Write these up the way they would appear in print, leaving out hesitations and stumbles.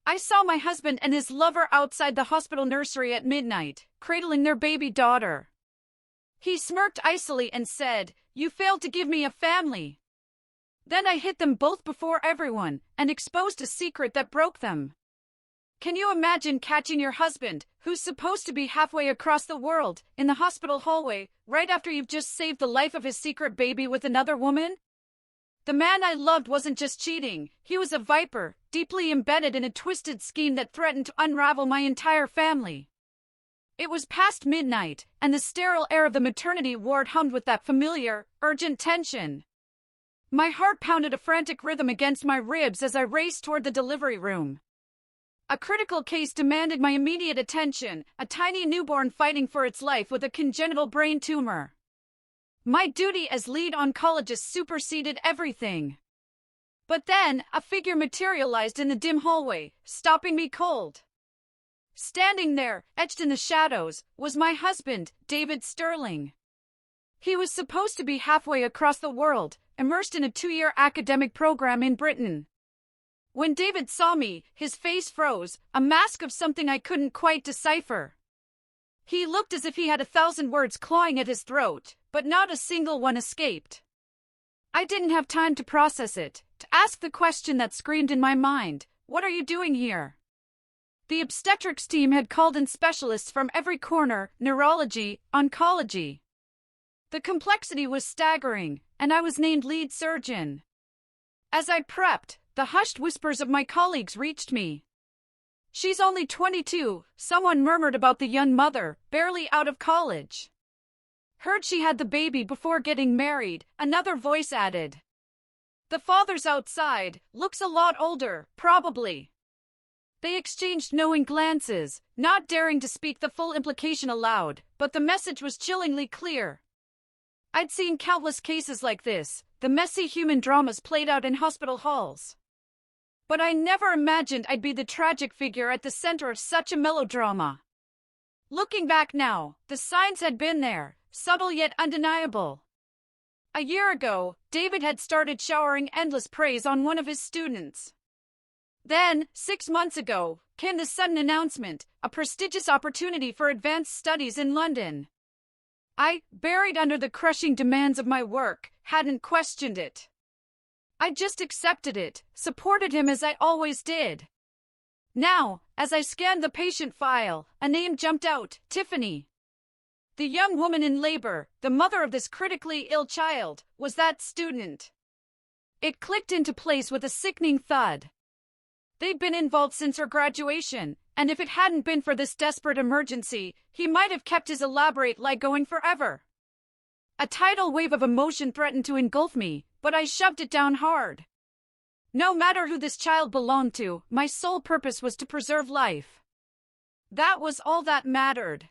I saw my husband and his lover outside the hospital nursery at midnight, cradling their baby daughter. He smirked icily and said, "You failed to give me a family." Then I hit them both before everyone and exposed a secret that broke them. Can you imagine catching your husband, who's supposed to be halfway across the world, in the hospital hallway, right after you've just saved the life of his secret baby with another woman? The man I loved wasn't just cheating, he was a viper, deeply embedded in a twisted scheme that threatened to unravel my entire family. It was past midnight, and the sterile air of the maternity ward hummed with that familiar, urgent tension. My heart pounded a frantic rhythm against my ribs as I raced toward the delivery room. A critical case demanded my immediate attention, a tiny newborn fighting for its life with a congenital brain tumor. My duty as lead oncologist superseded everything. But then, a figure materialized in the dim hallway, stopping me cold. Standing there, etched in the shadows, was my husband, David Sterling. He was supposed to be halfway across the world, immersed in a 2-year academic program in Britain. When David saw me, his face froze, a mask of something I couldn't quite decipher. He looked as if he had 1,000 words clawing at his throat, but not a single one escaped. I didn't have time to process it, to ask the question that screamed in my mind, "What are you doing here?" The obstetrics team had called in specialists from every corner, neurology, oncology. The complexity was staggering, and I was named lead surgeon. As I prepped, the hushed whispers of my colleagues reached me. "She's only 22, someone murmured about the young mother, barely out of college. Heard she had the baby before getting married," another voice added. "The father's outside, looks a lot older, probably." They exchanged knowing glances, not daring to speak the full implication aloud, but the message was chillingly clear. I'd seen countless cases like this, the messy human dramas played out in hospital halls. But I never imagined I'd be the tragic figure at the center of such a melodrama. Looking back now, the signs had been there, subtle yet undeniable. A year ago, David had started showering endless praise on one of his students. Then, 6 months ago, came the sudden announcement, a prestigious opportunity for advanced studies in London. I, buried under the crushing demands of my work, hadn't questioned it. I just accepted it, supported him as I always did. Now, as I scanned the patient file, a name jumped out, Tiffany. The young woman in labor, the mother of this critically ill child, was that student. It clicked into place with a sickening thud. They'd been involved since her graduation, and if it hadn't been for this desperate emergency, he might have kept his elaborate lie going forever. A tidal wave of emotion threatened to engulf me, but I shoved it down hard. No matter who this child belonged to, my sole purpose was to preserve life. That was all that mattered.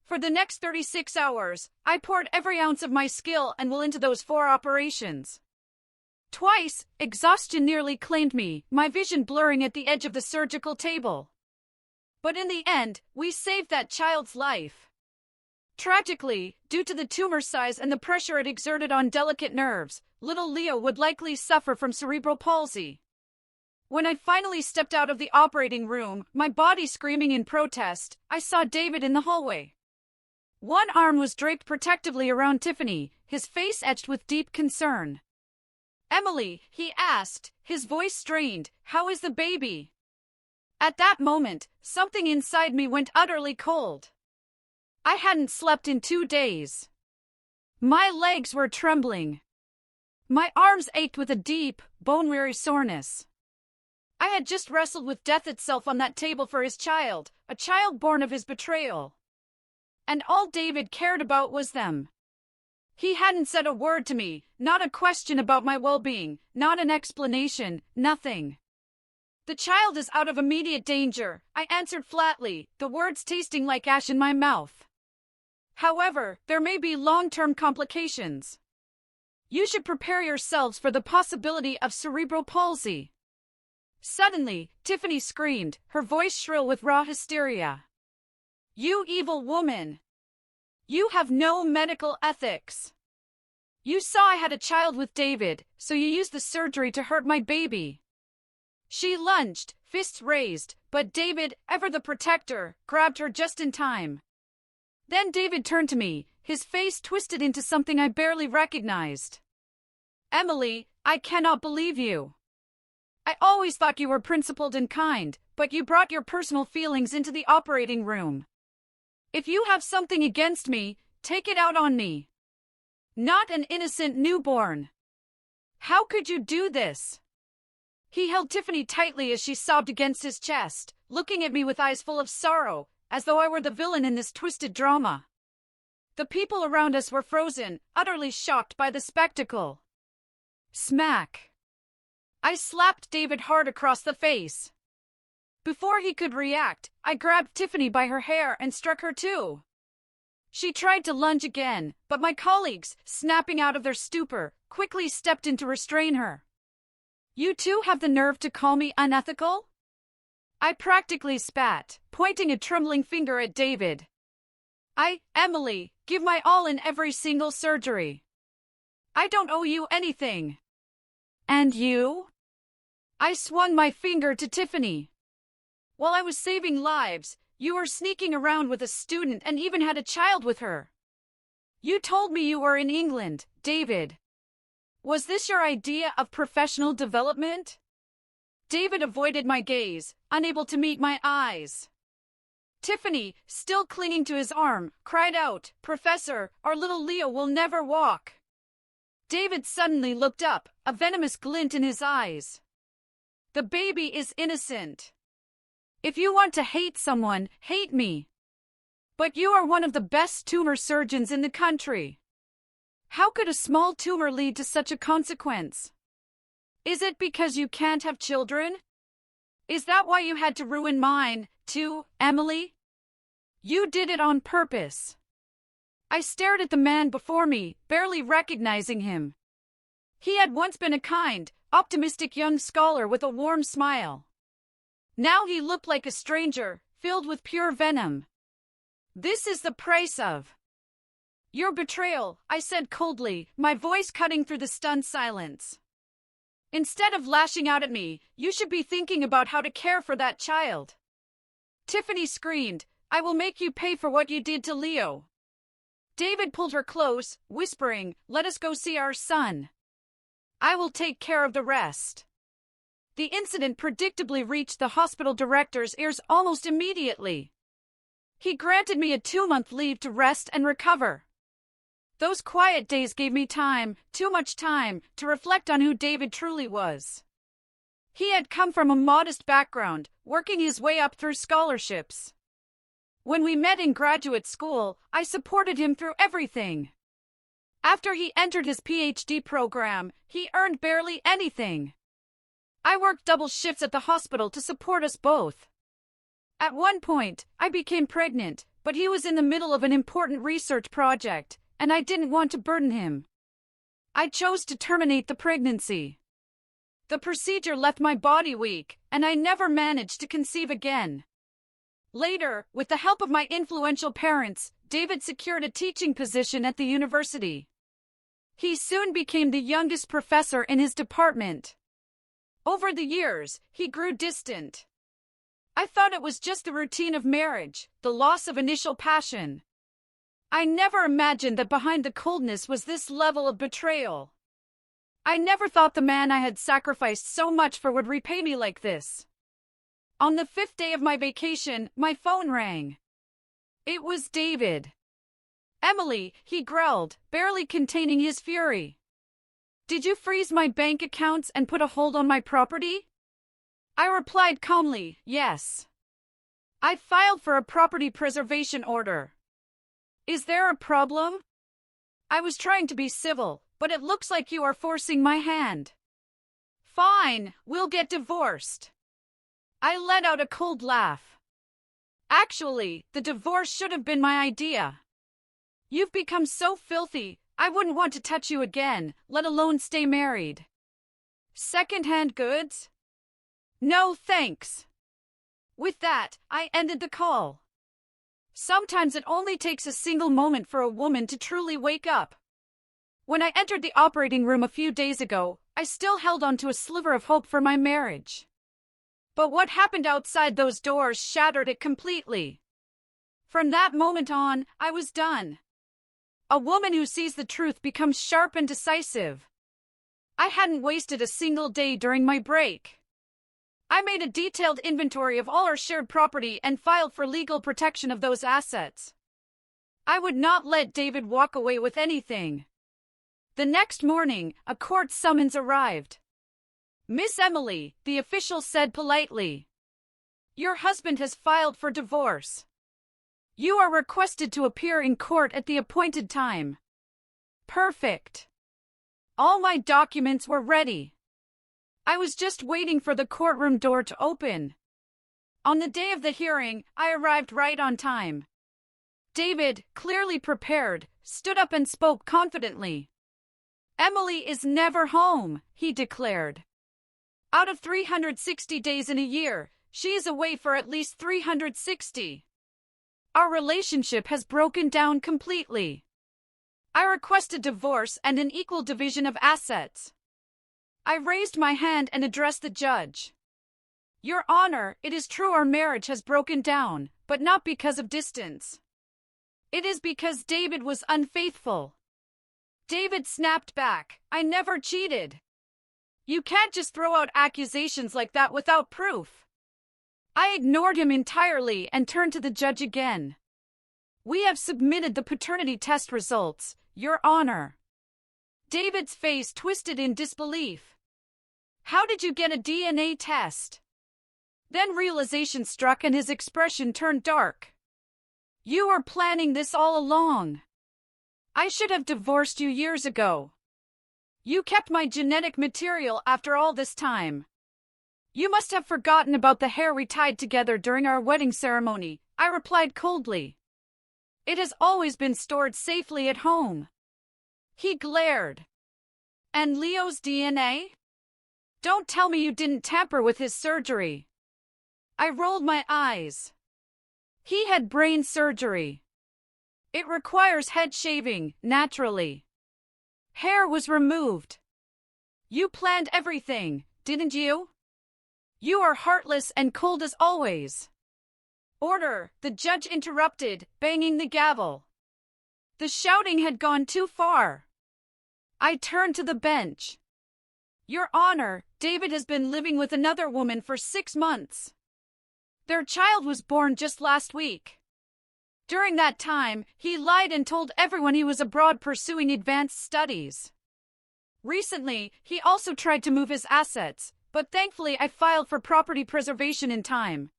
For the next 36 hours, I poured every ounce of my skill and will into those 4 operations. Twice, exhaustion nearly claimed me, my vision blurring at the edge of the surgical table. But in the end, we saved that child's life. Tragically, due to the tumor size and the pressure it exerted on delicate nerves, little Leo would likely suffer from cerebral palsy. When I finally stepped out of the operating room, my body screaming in protest, I saw David in the hallway. One arm was draped protectively around Tiffany, his face etched with deep concern. "Emily," he asked, his voice strained, "how is the baby?" At that moment, something inside me went utterly cold. I hadn't slept in 2 days. My legs were trembling. My arms ached with a deep, bone-weary soreness. I had just wrestled with death itself on that table for his child, a child born of his betrayal. And all David cared about was them. He hadn't said a word to me, not a question about my well-being, not an explanation, nothing. "The child is out of immediate danger," I answered flatly, the words tasting like ash in my mouth. "However, there may be long-term complications. You should prepare yourselves for the possibility of cerebral palsy." Suddenly, Tiffany screamed, her voice shrill with raw hysteria. "You evil woman! You have no medical ethics. You saw I had a child with David, so you used the surgery to hurt my baby." She lunged, fists raised, but David, ever the protector, grabbed her just in time. Then David turned to me, his face twisted into something I barely recognized. Emily, I cannot believe you. I always thought you were principled and kind, but you brought your personal feelings into the operating room. If you have something against me, take it out on me. Not an innocent newborn. How could you do this? He held Tiffany tightly as she sobbed against his chest, looking at me with eyes full of sorrow, as though I were the villain in this twisted drama. The people around us were frozen, utterly shocked by the spectacle. Smack. I slapped David hard across the face. Before he could react, I grabbed Tiffany by her hair and struck her too. She tried to lunge again, but my colleagues, snapping out of their stupor, quickly stepped in to restrain her. You two have the nerve to call me unethical? I practically spat, pointing a trembling finger at David. Emily, give my all in every single surgery. I don't owe you anything. And you? I swung my finger to Tiffany. While I was saving lives, you were sneaking around with a student and even had a child with her. You told me you were in England, David. Was this your idea of professional development? David avoided my gaze, unable to meet my eyes. Tiffany, still clinging to his arm, cried out, Professor, our little Leo will never walk. David suddenly looked up, a venomous glint in his eyes. The baby is innocent. If you want to hate someone, hate me. But you are one of the best tumor surgeons in the country. How could a small tumor lead to such a consequence? Is it because you can't have children? Is that why you had to ruin mine, too, Emily? You did it on purpose. I stared at the man before me, barely recognizing him. He had once been a kind, optimistic young scholar with a warm smile. Now he looked like a stranger, filled with pure venom. This is the price of your betrayal, I said coldly, my voice cutting through the stunned silence. Instead of lashing out at me, you should be thinking about how to care for that child. Tiffany screamed, I will make you pay for what you did to Leo. David pulled her close, whispering, let us go see our son. I will take care of the rest. The incident predictably reached the hospital director's ears almost immediately. He granted me a 2-month leave to rest and recover. Those quiet days gave me time, too much time, to reflect on who David truly was. He had come from a modest background, working his way up through scholarships. When we met in graduate school, I supported him through everything. After he entered his PhD program, he earned barely anything. I worked double shifts at the hospital to support us both. At one point, I became pregnant, but he was in the middle of an important research project, and I didn't want to burden him. I chose to terminate the pregnancy. The procedure left my body weak, and I never managed to conceive again. Later, with the help of my influential parents, David secured a teaching position at the university. He soon became the youngest professor in his department. Over the years, he grew distant. I thought it was just the routine of marriage, the loss of initial passion. I never imagined that behind the coldness was this level of betrayal. I never thought the man I had sacrificed so much for would repay me like this. On the 5th day of my vacation, my phone rang. It was David. Emily, he growled, barely containing his fury. Did you freeze my bank accounts and put a hold on my property? I replied calmly, yes. I filed for a property preservation order. Is there a problem? I was trying to be civil, but it looks like you are forcing my hand. Fine, we'll get divorced. I let out a cold laugh. Actually, the divorce should have been my idea. You've become so filthy, I wouldn't want to touch you again, let alone stay married. Second-hand goods? No, thanks. With that, I ended the call. Sometimes it only takes a single moment for a woman to truly wake up. When I entered the operating room a few days ago, I still held on to a sliver of hope for my marriage. But what happened outside those doors shattered it completely. From that moment on, I was done. A woman who sees the truth becomes sharp and decisive. I hadn't wasted a single day during my break. I made a detailed inventory of all our shared property and filed for legal protection of those assets. I would not let David walk away with anything. The next morning, a court summons arrived. "Miss Emily," the official said politely, "your husband has filed for divorce. You are requested to appear in court at the appointed time." Perfect. All my documents were ready. I was just waiting for the courtroom door to open. On the day of the hearing, I arrived right on time. David, clearly prepared, stood up and spoke confidently. "Emily is never home," he declared. "Out of 360 days in a year, she is away for at least 360. Our relationship has broken down completely. I request a divorce and an equal division of assets." I raised my hand and addressed the judge. "Your Honor, it is true our marriage has broken down, but not because of distance. It is because David was unfaithful." David snapped back, "I never cheated. You can't just throw out accusations like that without proof." I ignored him entirely and turned to the judge again. "We have submitted the paternity test results, Your Honor." David's face twisted in disbelief. "How did you get a DNA test?" Then realization struck and his expression turned dark. "You were planning this all along. I should have divorced you years ago. You kept my genetic material after all this time. You must have forgotten about the hair we tied together during our wedding ceremony," I replied coldly. "It has always been stored safely at home." He glared. "And Leo's DNA? Don't tell me you didn't tamper with his surgery." I rolled my eyes. "He had brain surgery. It requires head shaving, naturally. Hair was removed. You planned everything, didn't you? You are heartless and cold as always." "Order," the judge interrupted, banging the gavel. The shouting had gone too far. I turned to the bench. "Your Honor, David has been living with another woman for 6 months. Their child was born just last week. During that time, he lied and told everyone he was abroad pursuing advanced studies. Recently, he also tried to move his assets, but thankfully I filed for property preservation in time.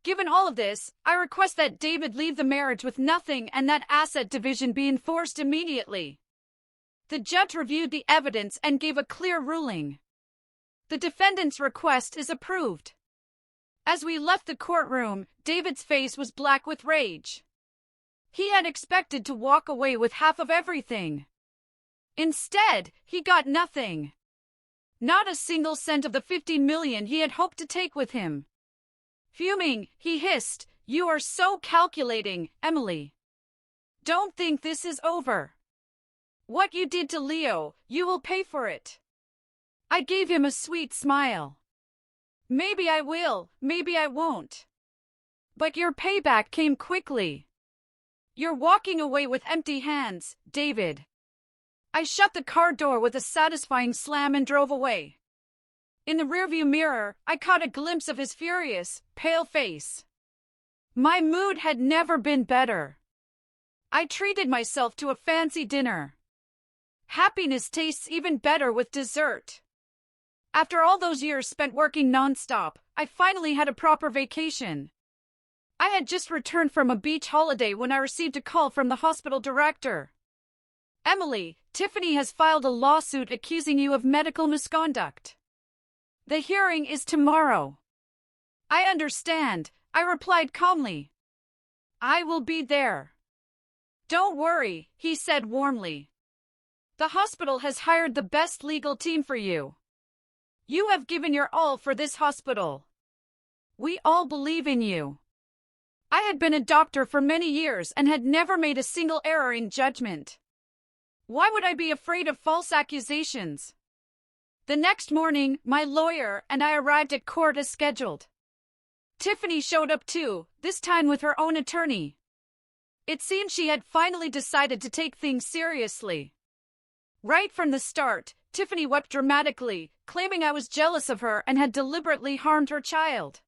Given all of this, I request that David leave the marriage with nothing and that asset division be enforced immediately." The judge reviewed the evidence and gave a clear ruling. The defendant's request is approved. As we left the courtroom, David's face was black with rage. He had expected to walk away with half of everything. Instead, he got nothing. Not a single cent of the $50 million he had hoped to take with him. Fuming, he hissed, "You are so calculating, Emily. Don't think this is over. What you did to Leo, you will pay for it." I gave him a sweet smile. "Maybe I will, maybe I won't. But your payback came quickly. You're walking away with empty hands, David." I shut the car door with a satisfying slam and drove away. In the rearview mirror, I caught a glimpse of his furious, pale face. My mood had never been better. I treated myself to a fancy dinner. Happiness tastes even better with dessert. After all those years spent working non-stop, I finally had a proper vacation. I had just returned from a beach holiday when I received a call from the hospital director. "Emily, Tiffany has filed a lawsuit accusing you of medical misconduct. The hearing is tomorrow." "I understand," I replied calmly. "I will be there." "Don't worry," he said warmly. "The hospital has hired the best legal team for you. You have given your all for this hospital. We all believe in you." I had been a doctor for many years and had never made a single error in judgment. Why would I be afraid of false accusations? The next morning, my lawyer and I arrived at court as scheduled. Tiffany showed up too, this time with her own attorney. It seemed she had finally decided to take things seriously. Right from the start, Tiffany wept dramatically, claiming I was jealous of her and had deliberately harmed her child.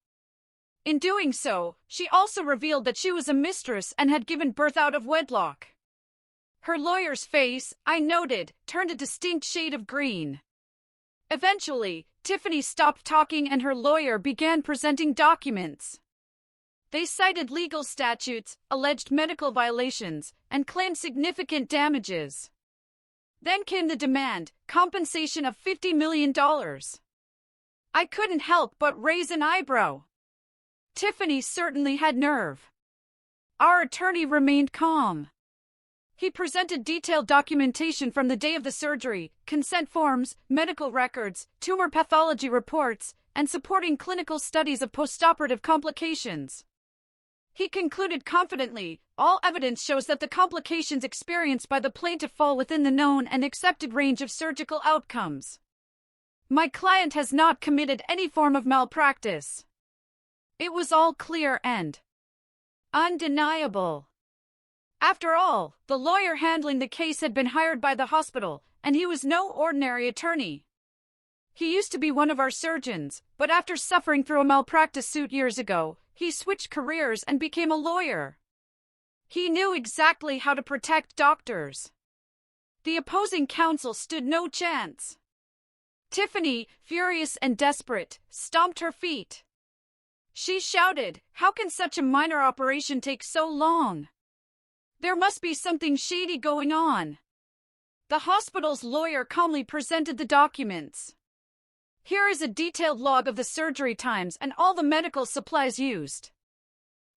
In doing so, she also revealed that she was a mistress and had given birth out of wedlock. Her lawyer's face, I noted, turned a distinct shade of green. Eventually, Tiffany stopped talking and her lawyer began presenting documents. They cited legal statutes, alleged medical violations, and claimed significant damages. Then came the demand, compensation of $50 million. I couldn't help but raise an eyebrow. Tiffany certainly had nerve. Our attorney remained calm. He presented detailed documentation from the day of the surgery, consent forms, medical records, tumor pathology reports, and supporting clinical studies of postoperative complications. He concluded confidently, all evidence shows that the complications experienced by the plaintiff fall within the known and accepted range of surgical outcomes. My client has not committed any form of malpractice. It was all clear and undeniable. After all, the lawyer handling the case had been hired by the hospital, and he was no ordinary attorney. He used to be one of our surgeons, but after suffering through a malpractice suit years ago, he switched careers and became a lawyer. He knew exactly how to protect doctors. The opposing counsel stood no chance. Tiffany, furious and desperate, stomped her feet. She shouted, "How can such a minor operation take so long? There must be something shady going on." The hospital's lawyer calmly presented the documents. Here is a detailed log of the surgery times and all the medical supplies used.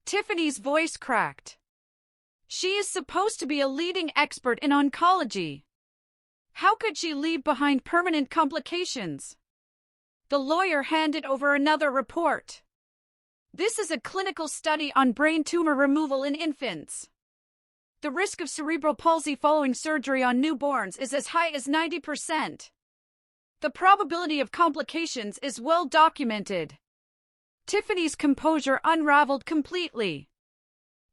Tiffany's voice cracked. She is supposed to be a leading expert in oncology. How could she leave behind permanent complications? The lawyer handed over another report. This is a clinical study on brain tumor removal in infants. The risk of cerebral palsy following surgery on newborns is as high as 90%. The probability of complications is well documented. Tiffany's composure unraveled completely.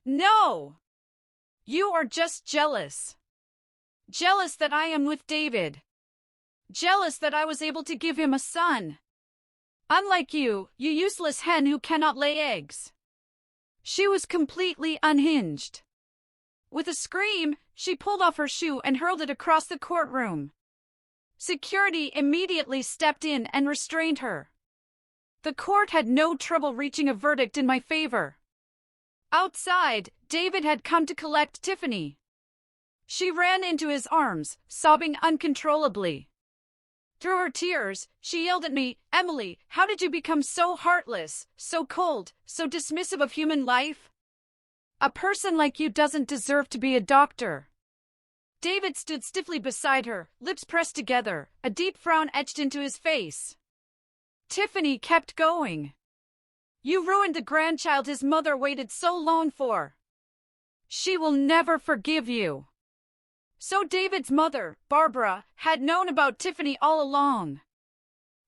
No! You are just jealous. Jealous that I am with David. Jealous that I was able to give him a son. Unlike you, you useless hen who cannot lay eggs. She was completely unhinged. With a scream, she pulled off her shoe and hurled it across the courtroom. Security immediately stepped in and restrained her. The court had no trouble reaching a verdict in my favor. Outside, David had come to collect Tiffany. She ran into his arms, sobbing uncontrollably. Through her tears, she yelled at me, "Emily, how did you become so heartless, so cold, so dismissive of human life? A person like you doesn't deserve to be a doctor." David stood stiffly beside her, lips pressed together, a deep frown etched into his face. Tiffany kept going. "You ruined the grandchild his mother waited so long for. She will never forgive you." So David's mother, Barbara, had known about Tiffany all along.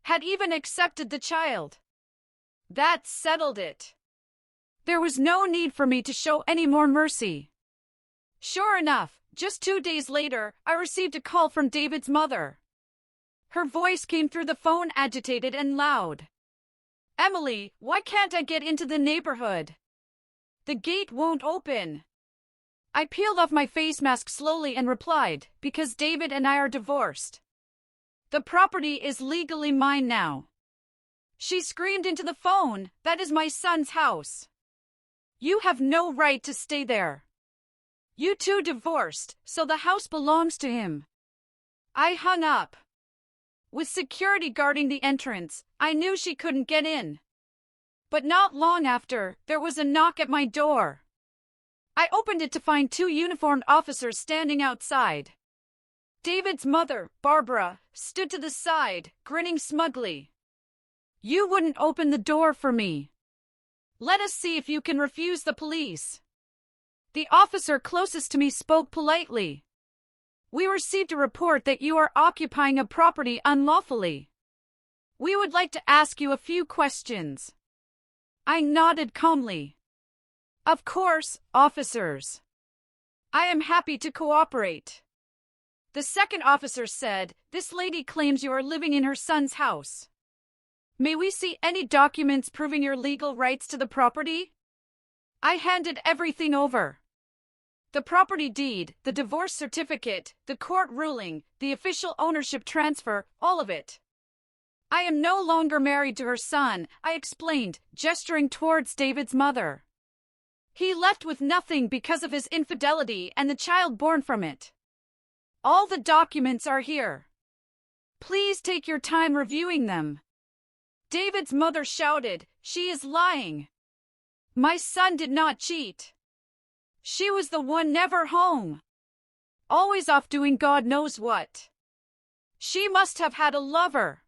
Had even accepted the child. That settled it. There was no need for me to show any more mercy. Sure enough, just 2 days later, I received a call from David's mother. Her voice came through the phone agitated and loud. "Emily, why can't I get into the neighborhood? The gate won't open." I peeled off my face mask slowly and replied, "Because David and I are divorced. The property is legally mine now." She screamed into the phone, "That is my son's house. You have no right to stay there. You two divorced, so the house belongs to him." I hung up. With security guarding the entrance, I knew she couldn't get in. But not long after, there was a knock at my door. I opened it to find 2 uniformed officers standing outside. David's mother, Barbara, stood to the side, grinning smugly. "You wouldn't open the door for me. Let us see if you can refuse the police." The officer closest to me spoke politely. "We received a report that you are occupying a property unlawfully. We would like to ask you a few questions. I nodded calmly. Of course, officers. I am happy to cooperate. The second officer said, this lady claims you are living in her son's house. May we see any documents proving your legal rights to the property? I handed everything over. The property deed, the divorce certificate, the court ruling, the official ownership transfer, all of it. I am no longer married to her son, I explained, gesturing towards David's mother. He left with nothing because of his infidelity and the child born from it. All the documents are here. Please take your time reviewing them. David's mother shouted, she is lying. My son did not cheat. She was the one never home. Always off doing God knows what. She must have had a lover.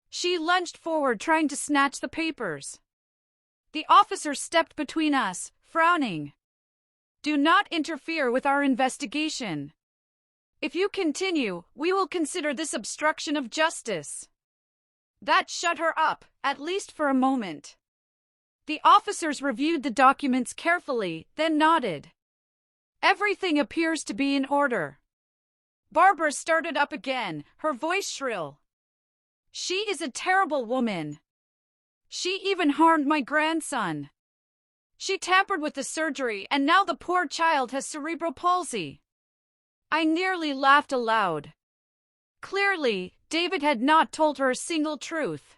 She lunged forward trying to snatch the papers. The officer stepped between us, frowning. Do not interfere with our investigation. If you continue, we will consider this obstruction of justice. That shut her up, at least for a moment. The officers reviewed the documents carefully, then nodded. Everything appears to be in order. Barbara started up again, her voice shrill. She is a terrible woman. She even harmed my grandson. She tampered with the surgery and now the poor child has cerebral palsy. I nearly laughed aloud. Clearly, David had not told her a single truth.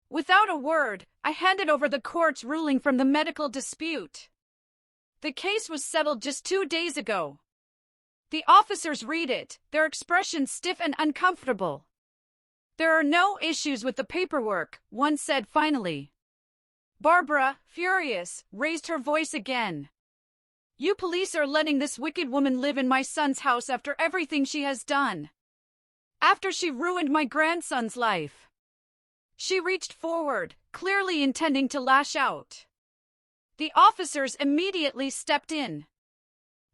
Without a word, I handed over the court's ruling from the medical dispute. The case was settled just 2 days ago. The officers read it, their expressions stiff and uncomfortable. There are no issues with the paperwork, one said finally. Barbara, furious, raised her voice again. You police are letting this wicked woman live in my son's house after everything she has done. After she ruined my grandson's life. She reached forward, clearly intending to lash out. The officers immediately stepped in.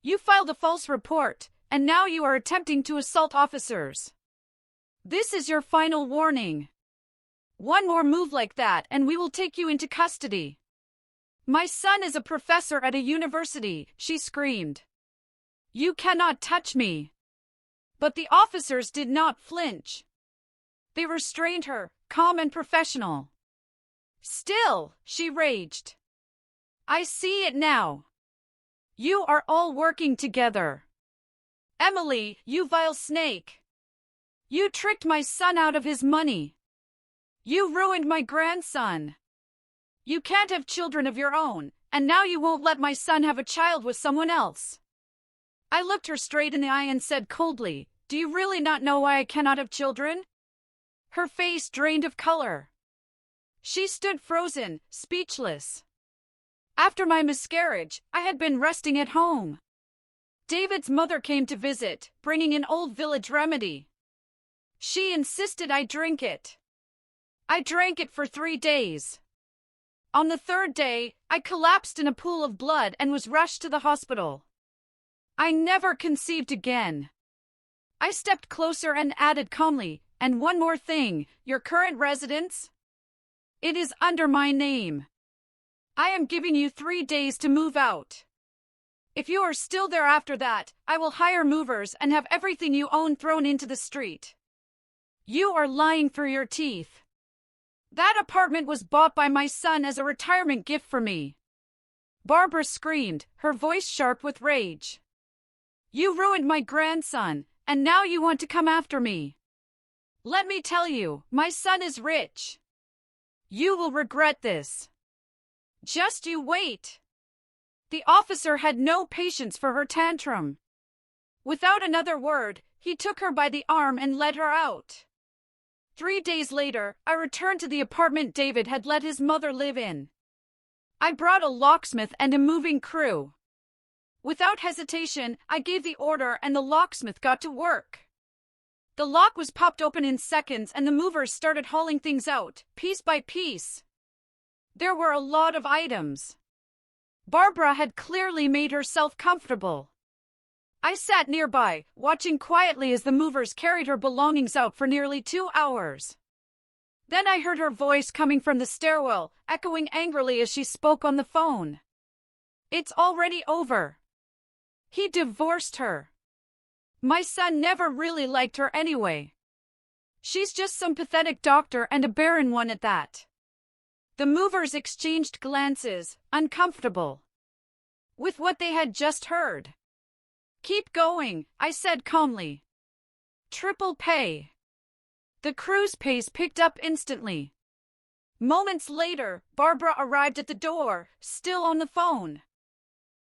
You filed a false report, and now you are attempting to assault officers. This is your final warning. One more move like that and we will take you into custody. My son is a professor at a university, she screamed. You cannot touch me. But the officers did not flinch. They restrained her, calm and professional. Still, she raged. I see it now. You are all working together. Emily, you vile snake. You tricked my son out of his money. You ruined my grandson. You can't have children of your own, and now you won't let my son have a child with someone else. I looked her straight in the eye and said coldly, do you really not know why I cannot have children? Her face drained of color. She stood frozen, speechless. After my miscarriage, I had been resting at home. David's mother came to visit, bringing an old village remedy. She insisted I drink it. I drank it for 3 days. On the 3rd day, I collapsed in a pool of blood and was rushed to the hospital. I never conceived again. I stepped closer and added calmly, and one more thing, your current residence? It is under my name. I am giving you 3 days to move out. If you are still there after that, I will hire movers and have everything you own thrown into the street. You are lying through your teeth. That apartment was bought by my son as a retirement gift for me. Barbara screamed, her voice sharp with rage. You ruined my grandson, and now you want to come after me. Let me tell you, my son is rich. You will regret this. Just you wait. The officer had no patience for her tantrum. Without another word, he took her by the arm and led her out. 3 days later, I returned to the apartment David had let his mother live in. I brought a locksmith and a moving crew. Without hesitation, I gave the order and the locksmith got to work. The lock was popped open in seconds and the movers started hauling things out, piece by piece. There were a lot of items. Barbara had clearly made herself comfortable. I sat nearby, watching quietly as the movers carried her belongings out for nearly 2 hours. Then I heard her voice coming from the stairwell, echoing angrily as she spoke on the phone. It's already over. He divorced her. My son never really liked her anyway. She's just some pathetic doctor and a barren one at that. The movers exchanged glances, uncomfortable with what they had just heard. Keep going, I said calmly. Triple pay. The cruise pace picked up instantly. Moments later, Barbara arrived at the door, still on the phone.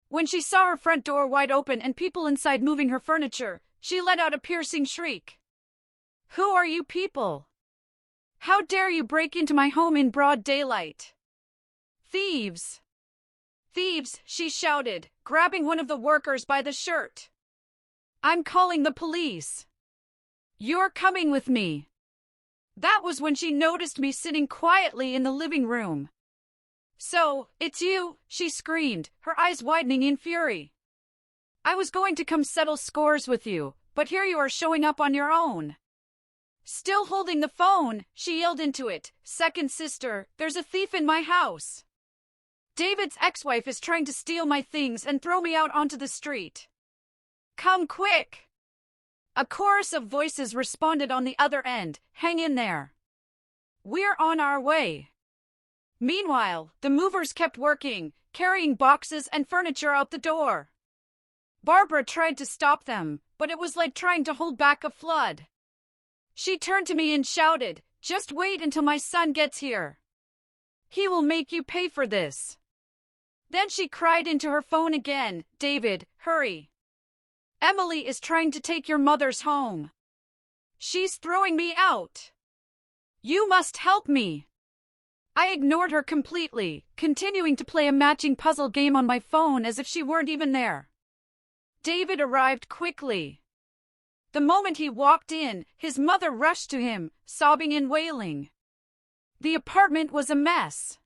When she saw her front door wide open and people inside moving her furniture, she let out a piercing shriek. Who are you people? How dare you break into my home in broad daylight? Thieves! Thieves, she shouted, grabbing one of the workers by the shirt. I'm calling the police. You're coming with me. That was when she noticed me sitting quietly in the living room. So, it's you, she screamed, her eyes widening in fury. I was going to come settle scores with you, but here you are showing up on your own. Still holding the phone, she yelled into it, Second sister, there's a thief in my house. David's ex-wife is trying to steal my things and throw me out onto the street. Come quick! A chorus of voices responded on the other end, hang in there. We're on our way. Meanwhile, the movers kept working, carrying boxes and furniture out the door. Barbara tried to stop them, but it was like trying to hold back a flood. She turned to me and shouted, just wait until my son gets here. He will make you pay for this. Then she cried into her phone again, David, hurry. Emily is trying to take your mother's home. She's throwing me out. You must help me. I ignored her completely, continuing to play a matching puzzle game on my phone as if she weren't even there. David arrived quickly. The moment he walked in, his mother rushed to him, sobbing and wailing. The apartment was a mess.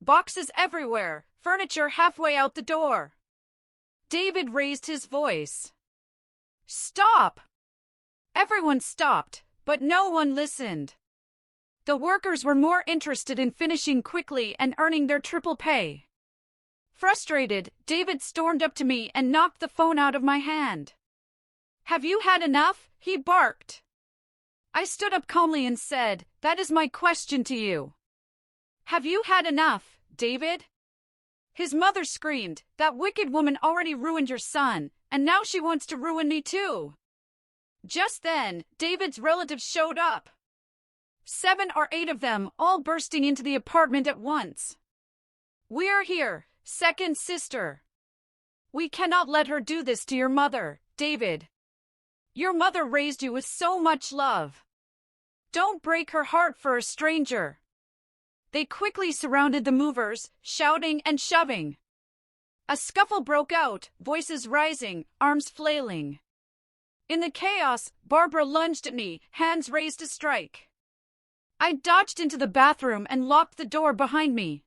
Boxes everywhere, furniture halfway out the door. David raised his voice. Stop! Everyone stopped, but no one listened. The workers were more interested in finishing quickly and earning their triple pay. Frustrated, David stormed up to me and knocked the phone out of my hand. Have you had enough? He barked. I stood up calmly and said, that is my question to you. Have you had enough, David? His mother screamed, that wicked woman already ruined your son, and now she wants to ruin me too. Just then, David's relatives showed up. 7 or 8 of them, all bursting into the apartment at once. We're here, second sister. We cannot let her do this to your mother, David. Your mother raised you with so much love. Don't break her heart for a stranger. They quickly surrounded the movers, shouting and shoving. A scuffle broke out, voices rising, arms flailing. In the chaos, Barbara lunged at me, hands raised to strike. I dodged into the bathroom and locked the door behind me.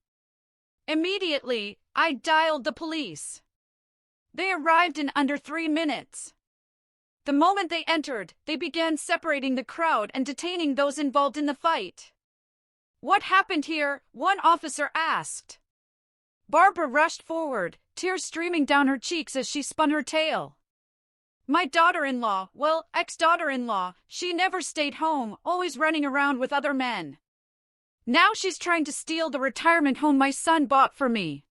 Immediately, I dialed the police. They arrived in under 3 minutes. The moment they entered, they began separating the crowd and detaining those involved in the fight. What happened here? One officer asked. Barbara rushed forward, tears streaming down her cheeks as she spun her tale. My daughter-in-law, well, ex-daughter-in-law, she never stayed home, always running around with other men. Now she's trying to steal the retirement home my son bought for me.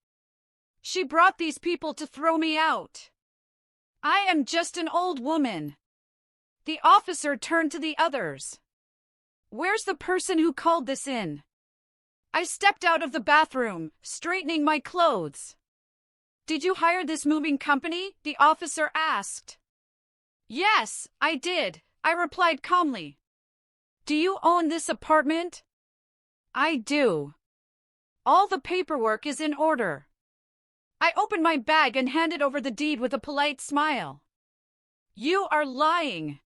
She brought these people to throw me out. I am just an old woman. The officer turned to the others. Where's the person who called this in? I stepped out of the bathroom, straightening my clothes. Did you hire this moving company? The officer asked. Yes, I did, I replied calmly. Do you own this apartment? I do. All the paperwork is in order. I opened my bag and handed over the deed with a polite smile. You are lying.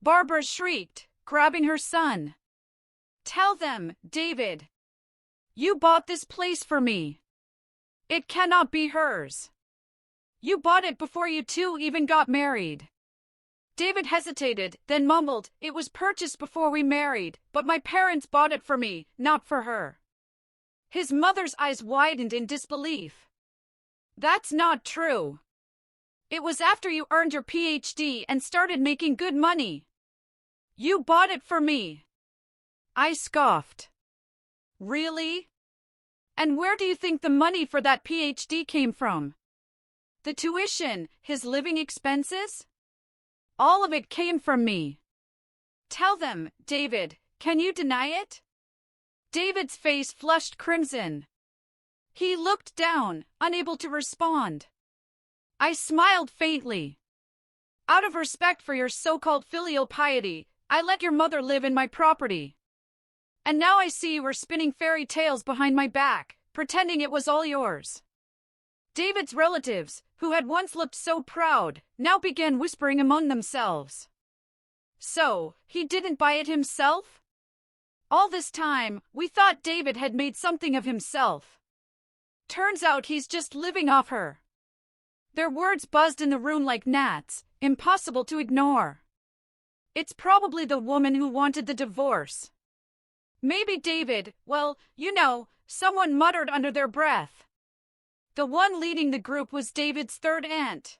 Barbara shrieked, grabbing her son. Tell them, David. You bought this place for me. It cannot be hers. You bought it before you two even got married. David hesitated, then mumbled, "It was purchased before we married, but my parents bought it for me, not for her." His mother's eyes widened in disbelief. "That's not true. It was after you earned your PhD and started making good money. You bought it for me." I scoffed. "Really? And where do you think the money for that PhD came from? The tuition, his living expenses? All of it came from me." "Tell them, David, can you deny it?" David's face flushed crimson. He looked down, unable to respond. I smiled faintly. "Out of respect for your so-called filial piety, I let your mother live in my property. And now I see you were spinning fairy tales behind my back, pretending it was all yours." David's relatives, who had once looked so proud, now began whispering among themselves. "So, he didn't buy it himself? All this time, we thought David had made something of himself. Turns out he's just living off her." Their words buzzed in the room like gnats, impossible to ignore. "It's probably the woman who wanted the divorce. Maybe David, well, you know," someone muttered under their breath. The one leading the group was David's third aunt.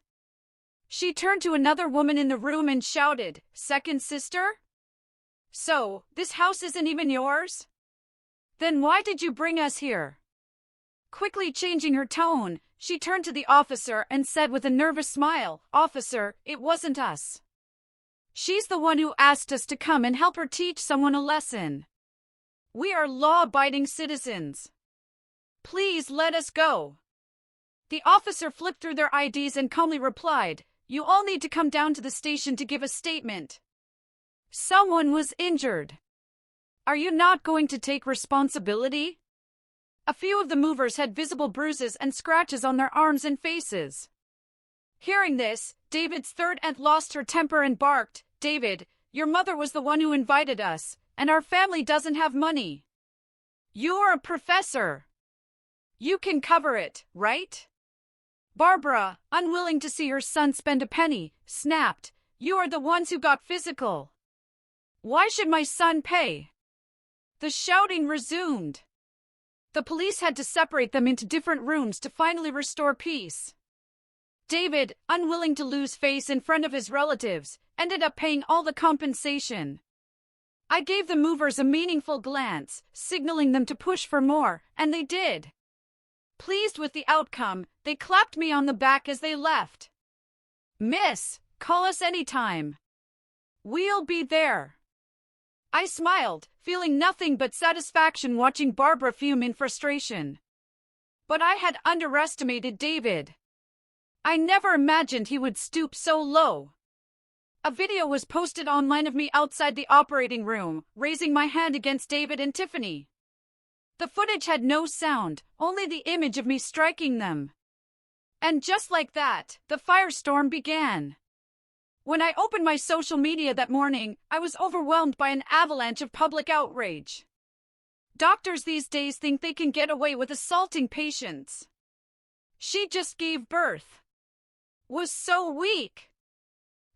She turned to another woman in the room and shouted, "Second sister? So, this house isn't even yours? Then why did you bring us here?" Quickly changing her tone, she turned to the officer and said with a nervous smile, "Officer, it wasn't us. She's the one who asked us to come and help her teach someone a lesson. We are law-abiding citizens. Please let us go." The officer flipped through their IDs and calmly replied, "You all need to come down to the station to give a statement. Someone was injured. Are you not going to take responsibility?" A few of the movers had visible bruises and scratches on their arms and faces. Hearing this, David's third aunt lost her temper and barked, "David, your mother was the one who invited us, and our family doesn't have money. You're a professor. You can cover it, right?" Barbara, unwilling to see her son spend a penny, snapped, "You are the ones who got physical. Why should my son pay?" The shouting resumed. The police had to separate them into different rooms to finally restore peace. David, unwilling to lose face in front of his relatives, ended up paying all the compensation. I gave the movers a meaningful glance, signaling them to push for more, and they did. Pleased with the outcome, they clapped me on the back as they left. "Miss, call us anytime. We'll be there." I smiled, feeling nothing but satisfaction watching Barbara fume in frustration. But I had underestimated David. I never imagined he would stoop so low. A video was posted online of me outside the operating room, raising my hand against David and Tiffany. The footage had no sound, only the image of me striking them. And just like that, the firestorm began. When I opened my social media that morning, I was overwhelmed by an avalanche of public outrage. Doctors these days think they can get away with assaulting patients. She just gave birth. Was so weak.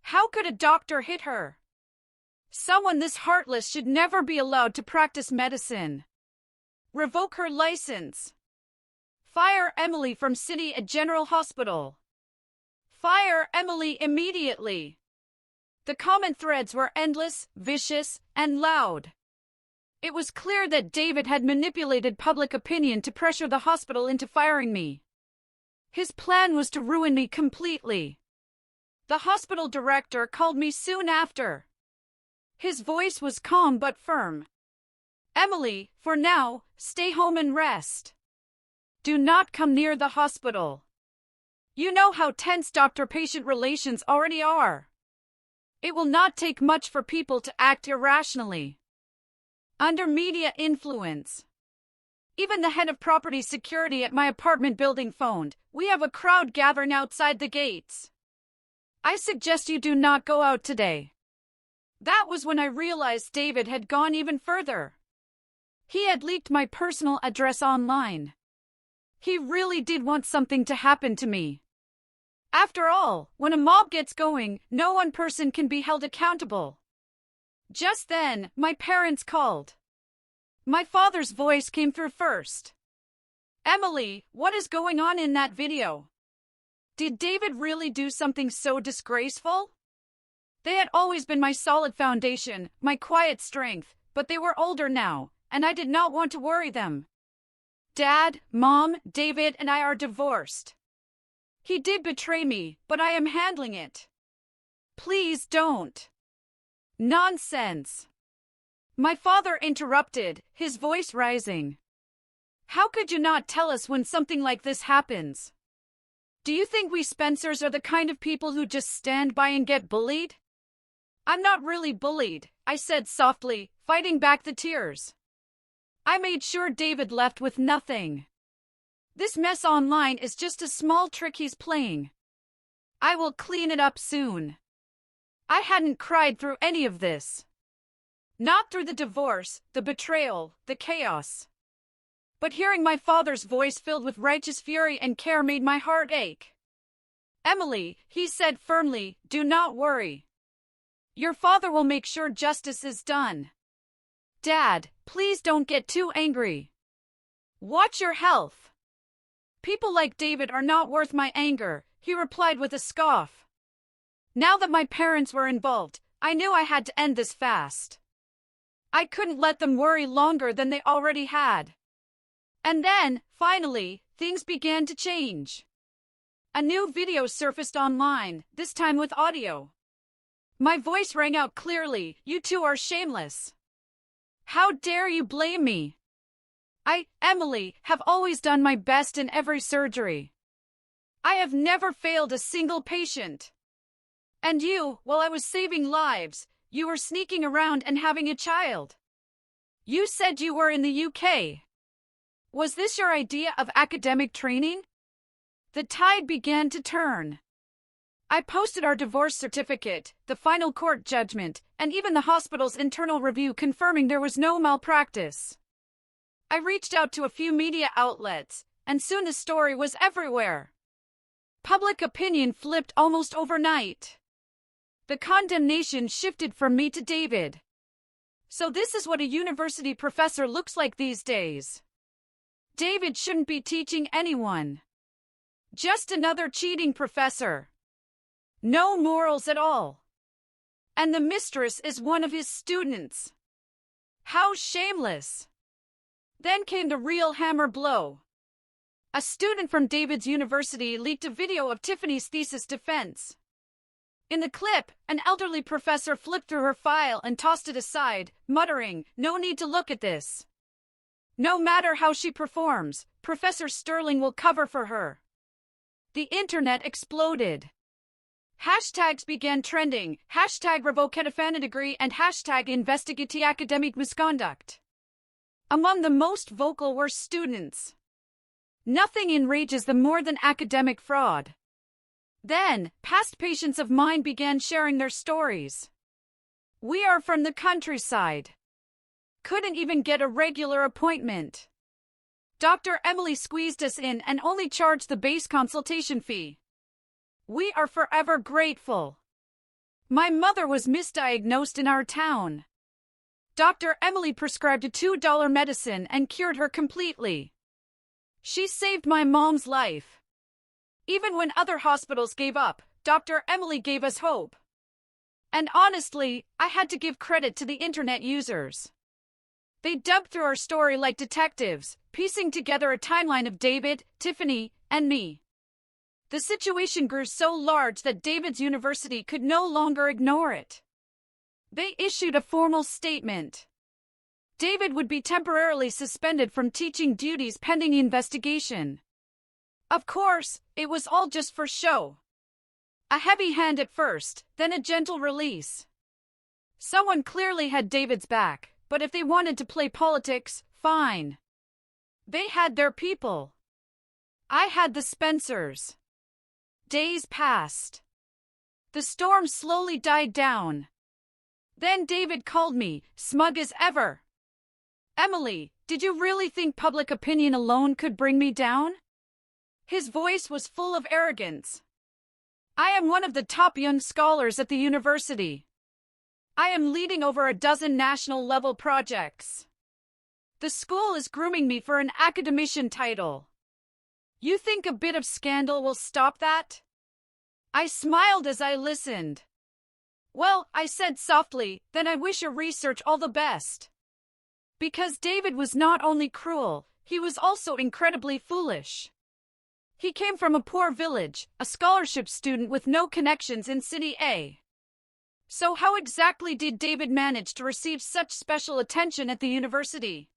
How could a doctor hit her? Someone this heartless should never be allowed to practice medicine. Revoke her license. Fire Emily from City at General Hospital. Fire Emily immediately. The comment threads were endless, vicious, and loud. It was clear that David had manipulated public opinion to pressure the hospital into firing me. His plan was to ruin me completely. The hospital director called me soon after. His voice was calm but firm. "Emily, for now, stay home and rest. Do not come near the hospital. You know how tense doctor-patient relations already are. It will not take much for people to act irrationally. Under media influence." Even the head of property security at my apartment building phoned, "We have a crowd gathering outside the gates. I suggest you do not go out today." That was when I realized David had gone even further. He had leaked my personal address online. He really did want something to happen to me. After all, when a mob gets going, no one person can be held accountable. Just then, my parents called. My father's voice came through first. Emily, what is going on in that video? Did David really do something so disgraceful? They had always been my solid foundation, my quiet strength, but they were older now, and I did not want to worry them. Dad, Mom, David, and I are divorced. He did betray me, but I am handling it. Please don't. Nonsense. My father interrupted, his voice rising. How could you not tell us when something like this happens? Do you think we Spencers are the kind of people who just stand by and get bullied? I'm not really bullied, I said softly, fighting back the tears. I made sure David left with nothing. This mess online is just a small trick he's playing. I will clean it up soon. I hadn't cried through any of this. Not through the divorce, the betrayal, the chaos. But hearing my father's voice filled with righteous fury and care made my heart ache. Emily, he said firmly, do not worry. Your father will make sure justice is done. Dad, please don't get too angry. Watch your health. People like David are not worth my anger, he replied with a scoff. Now that my parents were involved, I knew I had to end this fast. I couldn't let them worry longer than they already had. And then, finally, things began to change. A new video surfaced online, this time with audio. My voice rang out clearly, you two are shameless. How dare you blame me? I, Emily, have always done my best in every surgery. I have never failed a single patient. And you, while I was saving lives, you were sneaking around and having a child. You said you were in the UK. Was this your idea of academic training? The tide began to turn. I posted our divorce certificate, the final court judgment, and even the hospital's internal review confirming there was no malpractice. I reached out to a few media outlets, and soon the story was everywhere. Public opinion flipped almost overnight. The condemnation shifted from me to David. So this is what a university professor looks like these days. David shouldn't be teaching anyone. Just another cheating professor. No morals at all. And the mistress is one of his students. How shameless. Then came the real hammer blow. A student from David's university leaked a video of Tiffany's thesis defense. In the clip, an elderly professor flipped through her file and tossed it aside, muttering, "No need to look at this. No matter how she performs, Professor Sterling will cover for her." The internet exploded. Hashtags began trending, hashtag #RevocateFanadegree and hashtag #InvestigatiAcademicMisconduct. Among the most vocal were students. Nothing enrages them more than academic fraud. Then, past patients of mine began sharing their stories. We are from the countryside. Couldn't even get a regular appointment. Dr. Emily squeezed us in and only charged the base consultation fee. We are forever grateful. My mother was misdiagnosed in our town. Dr. Emily prescribed a $2 medicine and cured her completely. She saved my mom's life. Even when other hospitals gave up, Dr. Emily gave us hope. And honestly, I had to give credit to the internet users. They dug through our story like detectives, piecing together a timeline of David, Tiffany, and me. The situation grew so large that David's university could no longer ignore it. They issued a formal statement. David would be temporarily suspended from teaching duties pending the investigation. Of course, it was all just for show. A heavy hand at first, then a gentle release. Someone clearly had David's back, but if they wanted to play politics, fine. They had their people. I had the Spencers. Days passed. The storm slowly died down. Then David called me, smug as ever. Emily, did you really think public opinion alone could bring me down? His voice was full of arrogance. I am one of the top young scholars at the university. I am leading over a dozen national-level projects. The school is grooming me for an academician title. You think a bit of scandal will stop that? I smiled as I listened. Well, I said softly, then I wish your research all the best. Because David was not only cruel, he was also incredibly foolish. He came from a poor village, a scholarship student with no connections in City A. So how exactly did David manage to receive such special attention at the university?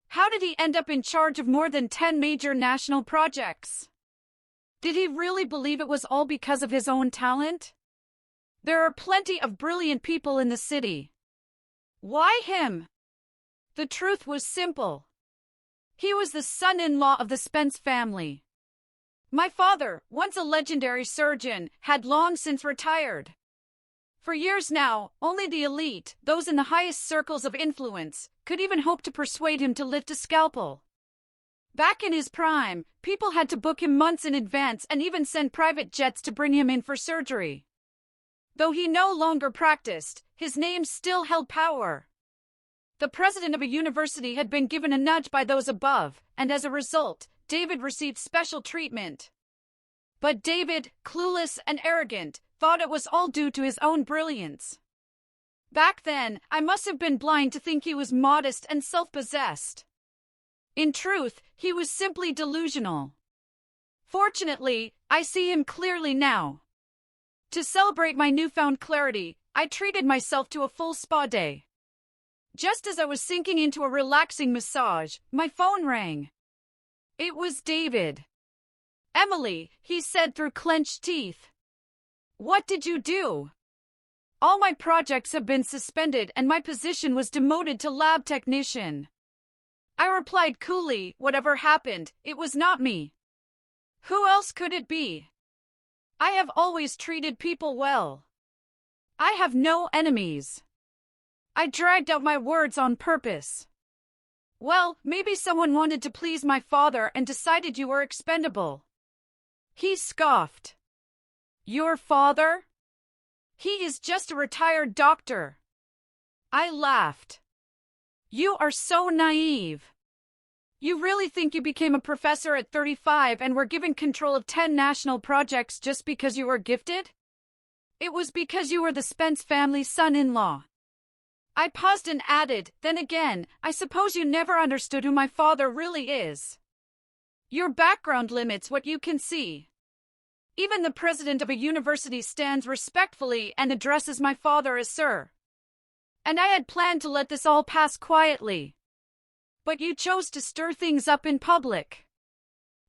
How did he end up in charge of more than 10 major national projects? Did he really believe it was all because of his own talent? There are plenty of brilliant people in the city. Why him? The truth was simple. He was the son-in-law of the Spence family. My father, once a legendary surgeon, had long since retired. For years now, only the elite, those in the highest circles of influence, could even hope to persuade him to lift a scalpel. Back in his prime, people had to book him months in advance and even send private jets to bring him in for surgery. Though he no longer practiced, his name still held power. The president of a university had been given a nudge by those above, and as a result, David received special treatment. But David, clueless and arrogant, thought it was all due to his own brilliance. Back then, I must have been blind to think he was modest and self-possessed. In truth, he was simply delusional. Fortunately, I see him clearly now. To celebrate my newfound clarity, I treated myself to a full spa day. Just as I was sinking into a relaxing massage, my phone rang. It was David. "Emily," he said through clenched teeth. "What did you do?" "All my projects have been suspended and my position was demoted to lab technician." I replied coolly, "Whatever happened, it was not me. Who else could it be? I have always treated people well. I have no enemies." I dragged out my words on purpose. "Well, maybe someone wanted to please my father and decided you were expendable." He scoffed. "Your father? He is just a retired doctor." I laughed. "You are so naive. You really think you became a professor at 35 and were given control of 10 national projects just because you were gifted? It was because you were the Spence family's son-in-law." I paused and added, "Then again, I suppose you never understood who my father really is. Your background limits what you can see. Even the president of a university stands respectfully and addresses my father as sir. And I had planned to let this all pass quietly. But you chose to stir things up in public.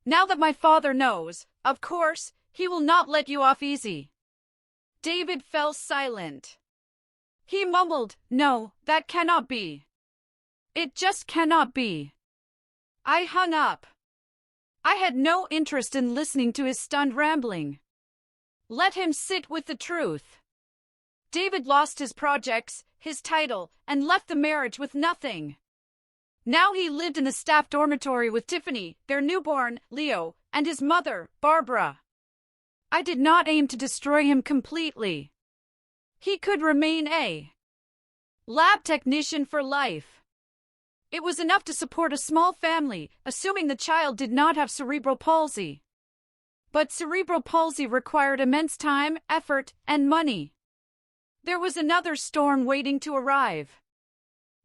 Now that my father knows, of course, he will not let you off easy." David fell silent. He mumbled, "No, that cannot be. It just cannot be." I hung up. I had no interest in listening to his stunned rambling. Let him sit with the truth. David lost his projects, his title, and left the marriage with nothing. Now he lived in the staff dormitory with Tiffany, their newborn, Leo, and his mother, Barbara. I did not aim to destroy him completely. He could remain a lab technician for life. It was enough to support a small family, assuming the child did not have cerebral palsy. But cerebral palsy required immense time, effort, and money. There was another storm waiting to arrive.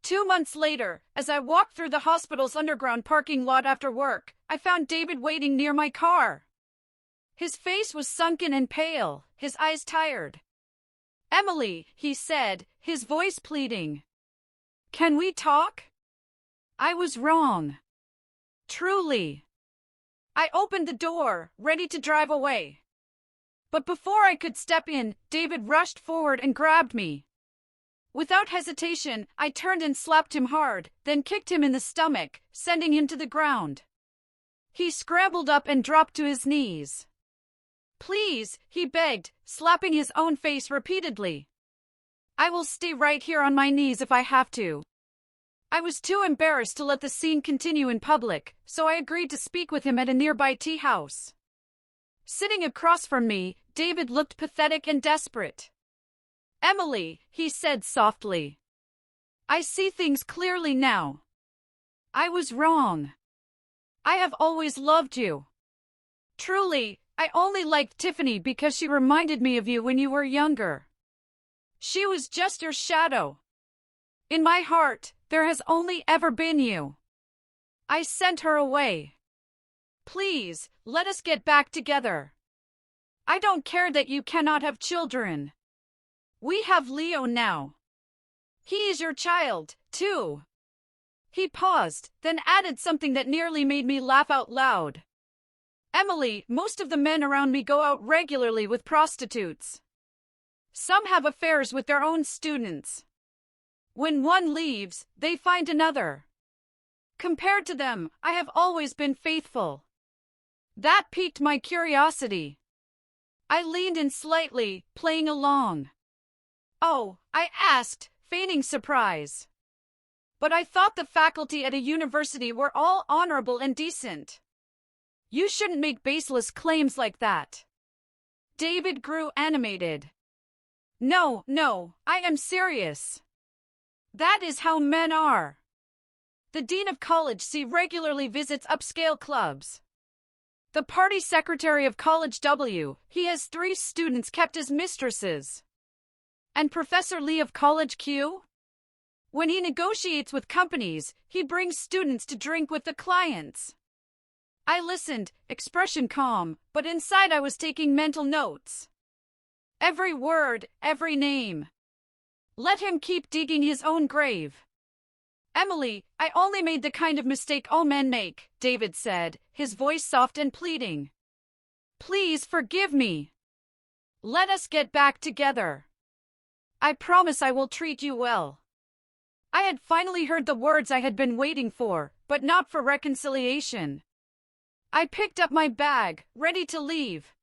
2 months later, as I walked through the hospital's underground parking lot after work, I found David waiting near my car. His face was sunken and pale, his eyes tired. "Emily," he said, his voice pleading. "Can we talk?" I was wrong. Truly. I opened the door, ready to drive away. But before I could step in, David rushed forward and grabbed me. Without hesitation, I turned and slapped him hard, then kicked him in the stomach, sending him to the ground. He scrambled up and dropped to his knees. "Please," he begged, slapping his own face repeatedly. "I will stay right here on my knees if I have to." I was too embarrassed to let the scene continue in public, so I agreed to speak with him at a nearby tea house. Sitting across from me, David looked pathetic and desperate. "Emily," he said softly. "I see things clearly now. I was wrong. I have always loved you. Truly, I only liked Tiffany because she reminded me of you when you were younger. She was just your shadow. In my heart, there has only ever been you. I sent her away. Please, let us get back together. I don't care that you cannot have children. We have Leo now. He is your child, too." He paused, then added something that nearly made me laugh out loud. "Emily, most of the men around me go out regularly with prostitutes. Some have affairs with their own students. When one leaves, they find another. Compared to them, I have always been faithful." That piqued my curiosity. I leaned in slightly, playing along. "Oh," I asked, feigning surprise. "But I thought the faculty at a university were all honorable and decent. You shouldn't make baseless claims like that." David grew animated. No, I am serious. That is how men are. The dean of college C regularly visits upscale clubs. The party secretary of College W, he has 3 students kept as mistresses. And Professor Lee of College Q? When he negotiates with companies, he brings students to drink with the clients. I listened, expression calm, but inside I was taking mental notes. Every word, every name. Let him keep digging his own grave. "Emily, I only made the kind of mistake all men make," David said, his voice soft and pleading. "Please forgive me. Let us get back together. I promise I will treat you well." I had finally heard the words I had been waiting for, but not for reconciliation. I picked up my bag, ready to leave.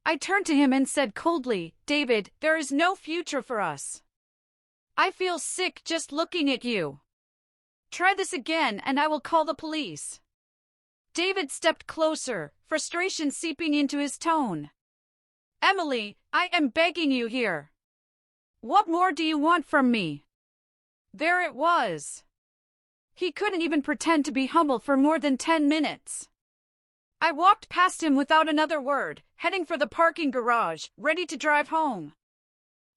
I turned to him and said coldly, "David, there is no future for us. I feel sick just looking at you. Try this again and I will call the police." David stepped closer, frustration seeping into his tone. "Emily, I am begging you here. What more do you want from me?" There it was. He couldn't even pretend to be humble for more than 10 minutes. I walked past him without another word, heading for the parking garage, ready to drive home.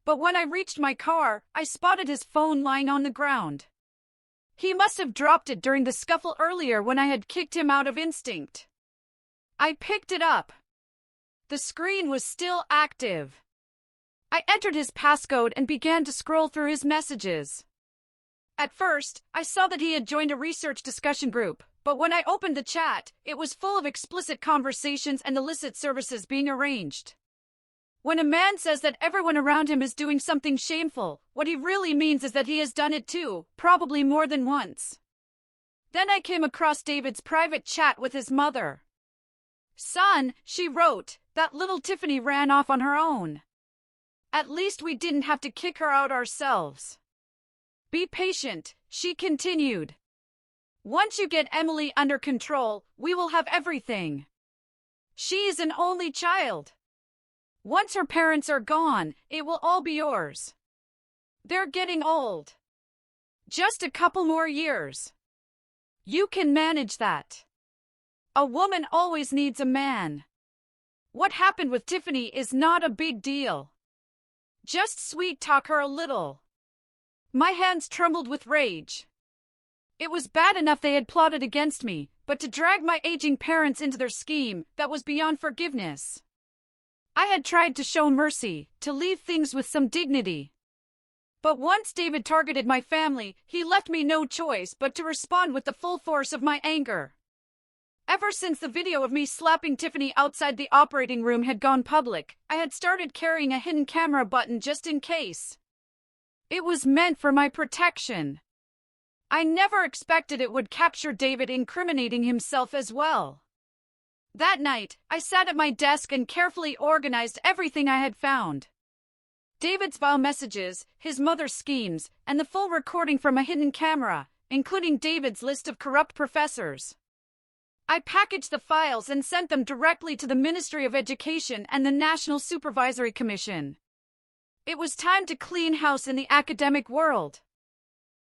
But when I reached my car, I spotted his phone lying on the ground. He must have dropped it during the scuffle earlier when I had kicked him out of instinct. I picked it up. The screen was still active. I entered his passcode and began to scroll through his messages. At first, I saw that he had joined a research discussion group, but when I opened the chat, it was full of explicit conversations and illicit services being arranged. When a man says that everyone around him is doing something shameful, what he really means is that he has done it too, probably more than once. Then I came across David's private chat with his mother. "Son," she wrote, "that little Tiffany ran off on her own. At least we didn't have to kick her out ourselves. Be patient," she continued. "Once you get Emily under control, we will have everything. She is an only child. Once her parents are gone, it will all be yours. They're getting old. Just a couple more years. You can manage that. A woman always needs a man. What happened with Tiffany is not a big deal. Just sweet talk her a little." My hands trembled with rage. It was bad enough they had plotted against me, but to drag my aging parents into their scheme, that was beyond forgiveness. I had tried to show mercy, to leave things with some dignity. But once David targeted my family, he left me no choice but to respond with the full force of my anger. Ever since the video of me slapping Tiffany outside the operating room had gone public, I had started carrying a hidden camera button just in case. It was meant for my protection. I never expected it would capture David incriminating himself as well. That night, I sat at my desk and carefully organized everything I had found. David's vile messages, his mother's schemes, and the full recording from a hidden camera, including David's list of corrupt professors. I packaged the files and sent them directly to the Ministry of Education and the National Supervisory Commission. It was time to clean house in the academic world.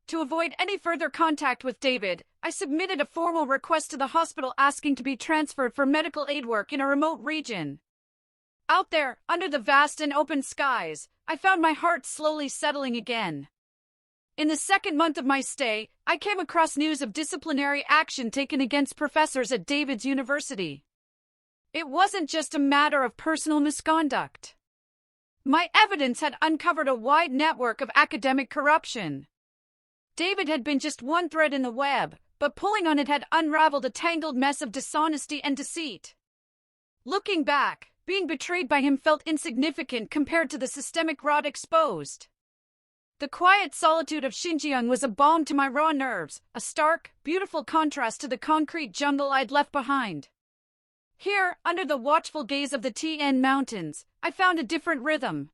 To avoid any further contact with David, I submitted a formal request to the hospital asking to be transferred for medical aid work in a remote region. Out there, under the vast and open skies, I found my heart slowly settling again. In the second month of my stay, I came across news of disciplinary action taken against professors at David's University. It wasn't just a matter of personal misconduct. My evidence had uncovered a wide network of academic corruption. David had been just one thread in the web, but pulling on it had unraveled a tangled mess of dishonesty and deceit. Looking back, being betrayed by him felt insignificant compared to the systemic rot exposed. The quiet solitude of Xinjiang was a balm to my raw nerves, a stark, beautiful contrast to the concrete jungle I'd left behind. Here, under the watchful gaze of the TN Mountains, I found a different rhythm.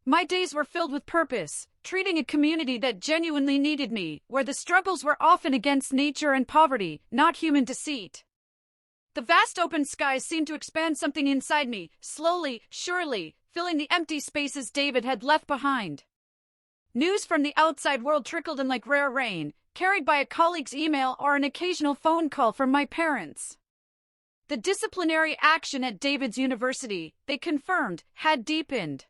My days were filled with purpose, treating a community that genuinely needed me, where the struggles were often against nature and poverty, not human deceit. The vast open skies seemed to expand something inside me, slowly, surely, filling the empty spaces David had left behind. News from the outside world trickled in like rare rain, carried by a colleague's email or an occasional phone call from my parents. The disciplinary action at David's University, they confirmed, had deepened.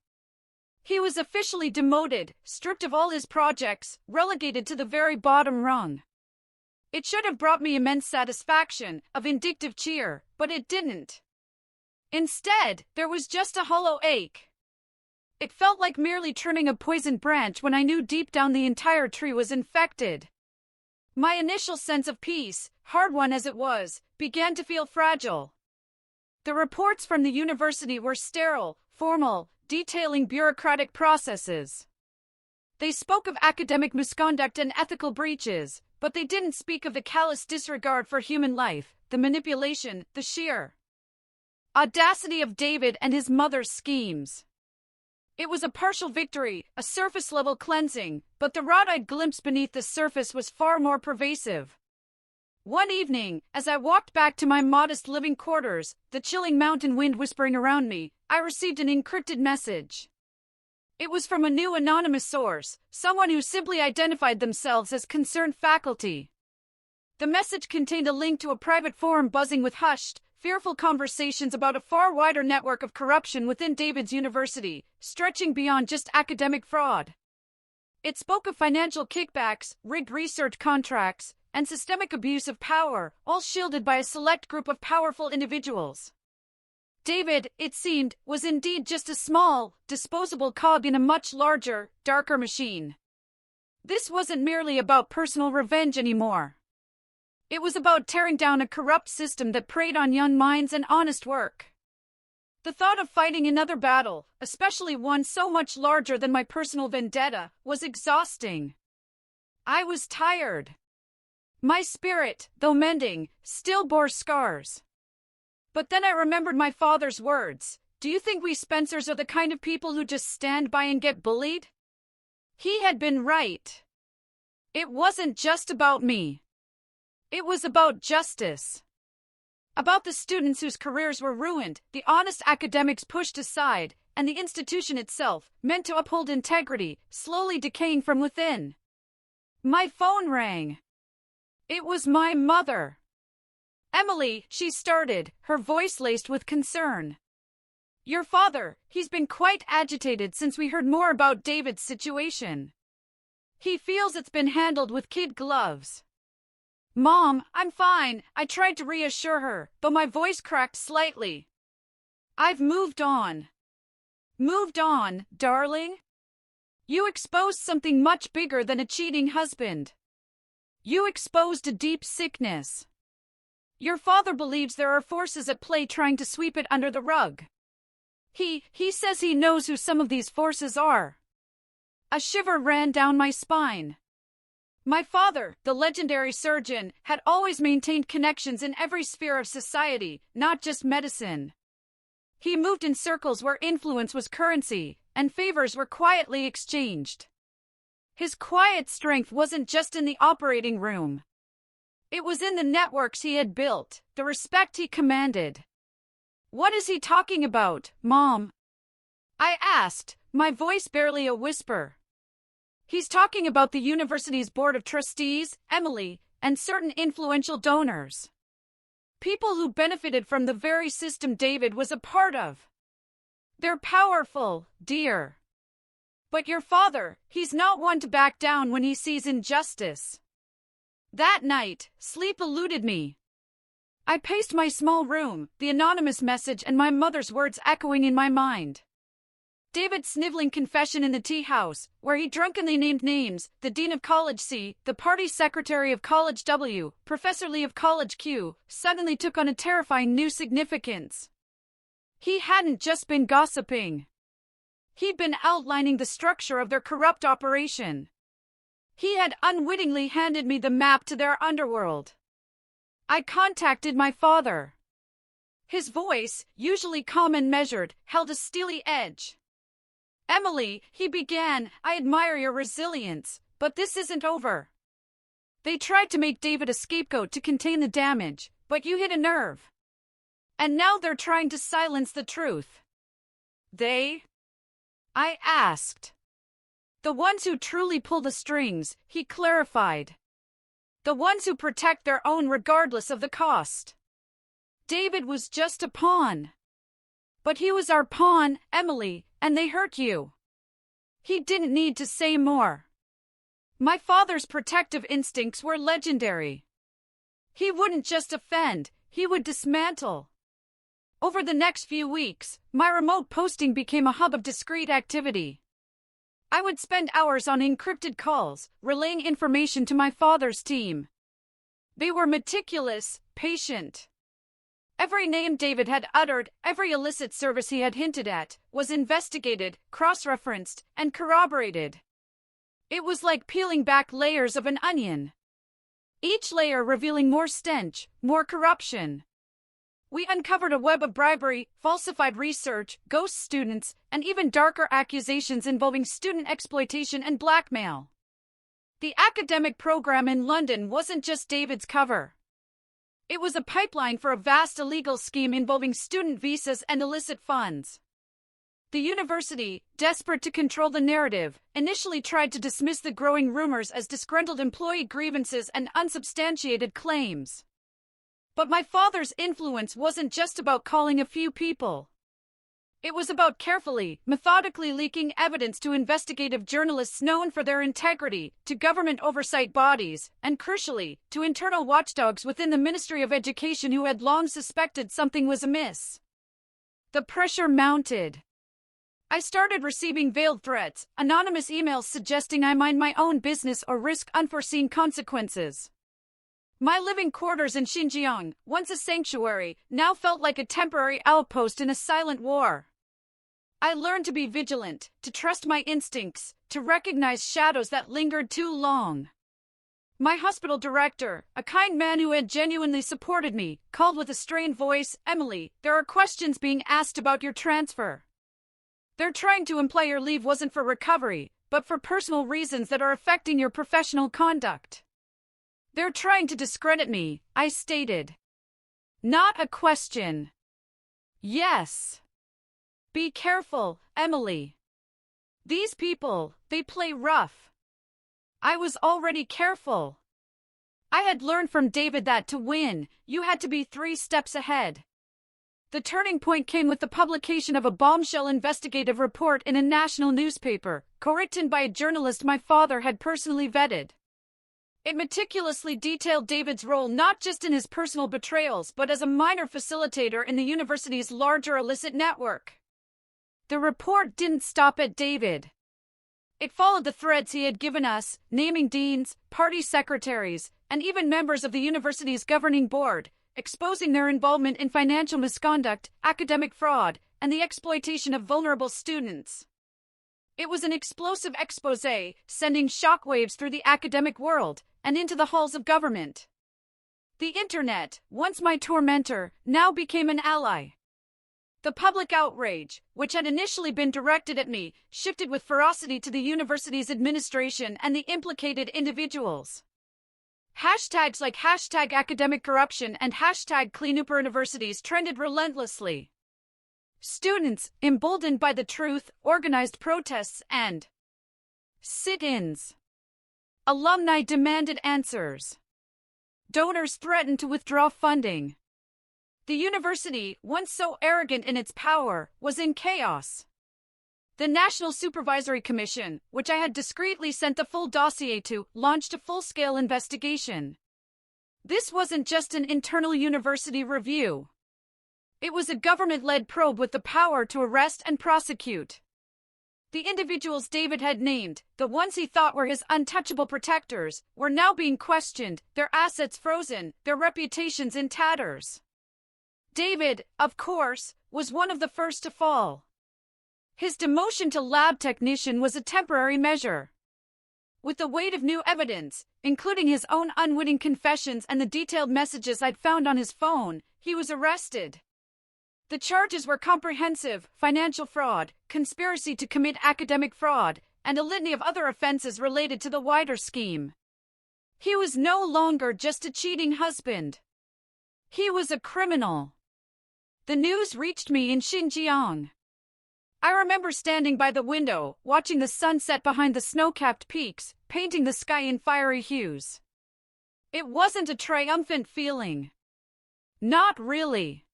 He was officially demoted, stripped of all his projects, relegated to the very bottom rung. It should have brought me immense satisfaction, a vindictive cheer, but it didn't. Instead, there was just a hollow ache. It felt like merely trimming a poisoned branch when I knew deep down the entire tree was infected. My initial sense of peace, hard-won as it was, began to feel fragile. The reports from the university were sterile, formal, detailing bureaucratic processes. They spoke of academic misconduct and ethical breaches, but they didn't speak of the callous disregard for human life, the manipulation, the sheer audacity of David and his mother's schemes. It was a partial victory, a surface-level cleansing, but the rot I'd glimpsed beneath the surface was far more pervasive. One evening, as I walked back to my modest living quarters, the chilling mountain wind whispering around me, I received an encrypted message. It was from a new anonymous source, someone who simply identified themselves as concerned faculty. The message contained a link to a private forum buzzing with hushed, fearful conversations about a far wider network of corruption within David's University, stretching beyond just academic fraud. It spoke of financial kickbacks, rigged research contracts, and systemic abuse of power, all shielded by a select group of powerful individuals. David, it seemed, was indeed just a small, disposable cog in a much larger, darker machine. This wasn't merely about personal revenge anymore. It was about tearing down a corrupt system that preyed on young minds and honest work. The thought of fighting another battle, especially one so much larger than my personal vendetta, was exhausting. I was tired. My spirit, though mending, still bore scars. But then I remembered my father's words. Do you think we Spencers are the kind of people who just stand by and get bullied? He had been right. It wasn't just about me. It was about justice. About the students whose careers were ruined, the honest academics pushed aside, and the institution itself, meant to uphold integrity, slowly decaying from within. My phone rang. It was my mother. Emily, she started, her voice laced with concern. Your father, he's been quite agitated since we heard more about David's situation. He feels it's been handled with kid gloves. Mom, I'm fine, I tried to reassure her, but my voice cracked slightly. I've moved on. Moved on, darling? You exposed something much bigger than a cheating husband. You exposed a deep sickness. Your father believes there are forces at play trying to sweep it under the rug. He says he knows who some of these forces are. A shiver ran down my spine. My father, the legendary surgeon, had always maintained connections in every sphere of society, not just medicine. He moved in circles where influence was currency, and favors were quietly exchanged. His quiet strength wasn't just in the operating room. It was in the networks he had built, the respect he commanded. What is he talking about, Mom? I asked, my voice barely a whisper. He's talking about the university's board of trustees, Emily, and certain influential donors. People who benefited from the very system David was a part of. They're powerful, dear. But your father, he's not one to back down when he sees injustice. That night, sleep eluded me. I paced my small room, the anonymous message and my mother's words echoing in my mind. David's sniveling confession in the tea house, where he drunkenly named names, the dean of College C, the party secretary of College W, Professor Lee of College Q, suddenly took on a terrifying new significance. He hadn't just been gossiping. He'd been outlining the structure of their corrupt operation. He had unwittingly handed me the map to their underworld. I contacted my father. His voice, usually calm and measured, held a steely edge. Emily, he began, I admire your resilience, but this isn't over. They tried to make David a scapegoat to contain the damage, but you hit a nerve. And now they're trying to silence the truth. They? I asked. The ones who truly pull the strings, he clarified. The ones who protect their own regardless of the cost. David was just a pawn. But he was our pawn, Emily, and they hurt you. He didn't need to say more. My father's protective instincts were legendary. He wouldn't just offend, he would dismantle. Over the next few weeks, my remote posting became a hub of discreet activity. I would spend hours on encrypted calls, relaying information to my father's team. They were meticulous, patient. Every name David had uttered, every illicit service he had hinted at, was investigated, cross-referenced, and corroborated. It was like peeling back layers of an onion. Each layer revealing more stench, more corruption. We uncovered a web of bribery, falsified research, ghost students, and even darker accusations involving student exploitation and blackmail. The academic program in London wasn't just David's cover. It was a pipeline for a vast illegal scheme involving student visas and illicit funds. The university, desperate to control the narrative, initially tried to dismiss the growing rumors as disgruntled employee grievances and unsubstantiated claims. But my father's influence wasn't just about calling a few people. It was about carefully, methodically leaking evidence to investigative journalists known for their integrity, to government oversight bodies, and crucially, to internal watchdogs within the Ministry of Education who had long suspected something was amiss. The pressure mounted. I started receiving veiled threats, anonymous emails suggesting I mind my own business or risk unforeseen consequences. My living quarters in Xinjiang, once a sanctuary, now felt like a temporary outpost in a silent war. I learned to be vigilant, to trust my instincts, to recognize shadows that lingered too long. My hospital director, a kind man who had genuinely supported me, called with a strained voice, Emily, there are questions being asked about your transfer. They're trying to imply your leave wasn't for recovery, but for personal reasons that are affecting your professional conduct. They're trying to discredit me, I stated. Not a question. Yes. Be careful, Emily. These people, they play rough. I was already careful. I had learned from David that to win, you had to be 3 steps ahead. The turning point came with the publication of a bombshell investigative report in a national newspaper, co-written by a journalist my father had personally vetted. It meticulously detailed David's role not just in his personal betrayals but as a minor facilitator in the university's larger illicit network. The report didn't stop at David. It followed the threads he had given us, naming deans, party secretaries, and even members of the university's governing board, exposing their involvement in financial misconduct, academic fraud, and the exploitation of vulnerable students. It was an explosive exposé, sending shockwaves through the academic world and into the halls of government. The internet, once my tormentor, now became an ally. The public outrage, which had initially been directed at me, shifted with ferocity to the university's administration and the implicated individuals. Hashtags like hashtag academic corruption and hashtag cleanup universities trended relentlessly. Students, emboldened by the truth, organized protests and sit-ins. Alumni demanded answers. Donors threatened to withdraw funding. The university, once so arrogant in its power, was in chaos. The National Supervisory Commission, which I had discreetly sent the full dossier to, launched a full-scale investigation. This wasn't just an internal university review. It was a government-led probe with the power to arrest and prosecute. The individuals David had named, the ones he thought were his untouchable protectors, were now being questioned, their assets frozen, their reputations in tatters. David, of course, was one of the first to fall. His demotion to lab technician was a temporary measure. With the weight of new evidence, including his own unwitting confessions and the detailed messages I'd found on his phone, he was arrested. The charges were comprehensive: financial fraud, conspiracy to commit academic fraud, and a litany of other offenses related to the wider scheme. He was no longer just a cheating husband. He was a criminal. The news reached me in Xinjiang. I remember standing by the window, watching the sunset behind the snow-capped peaks, painting the sky in fiery hues. It wasn't a triumphant feeling. Not really.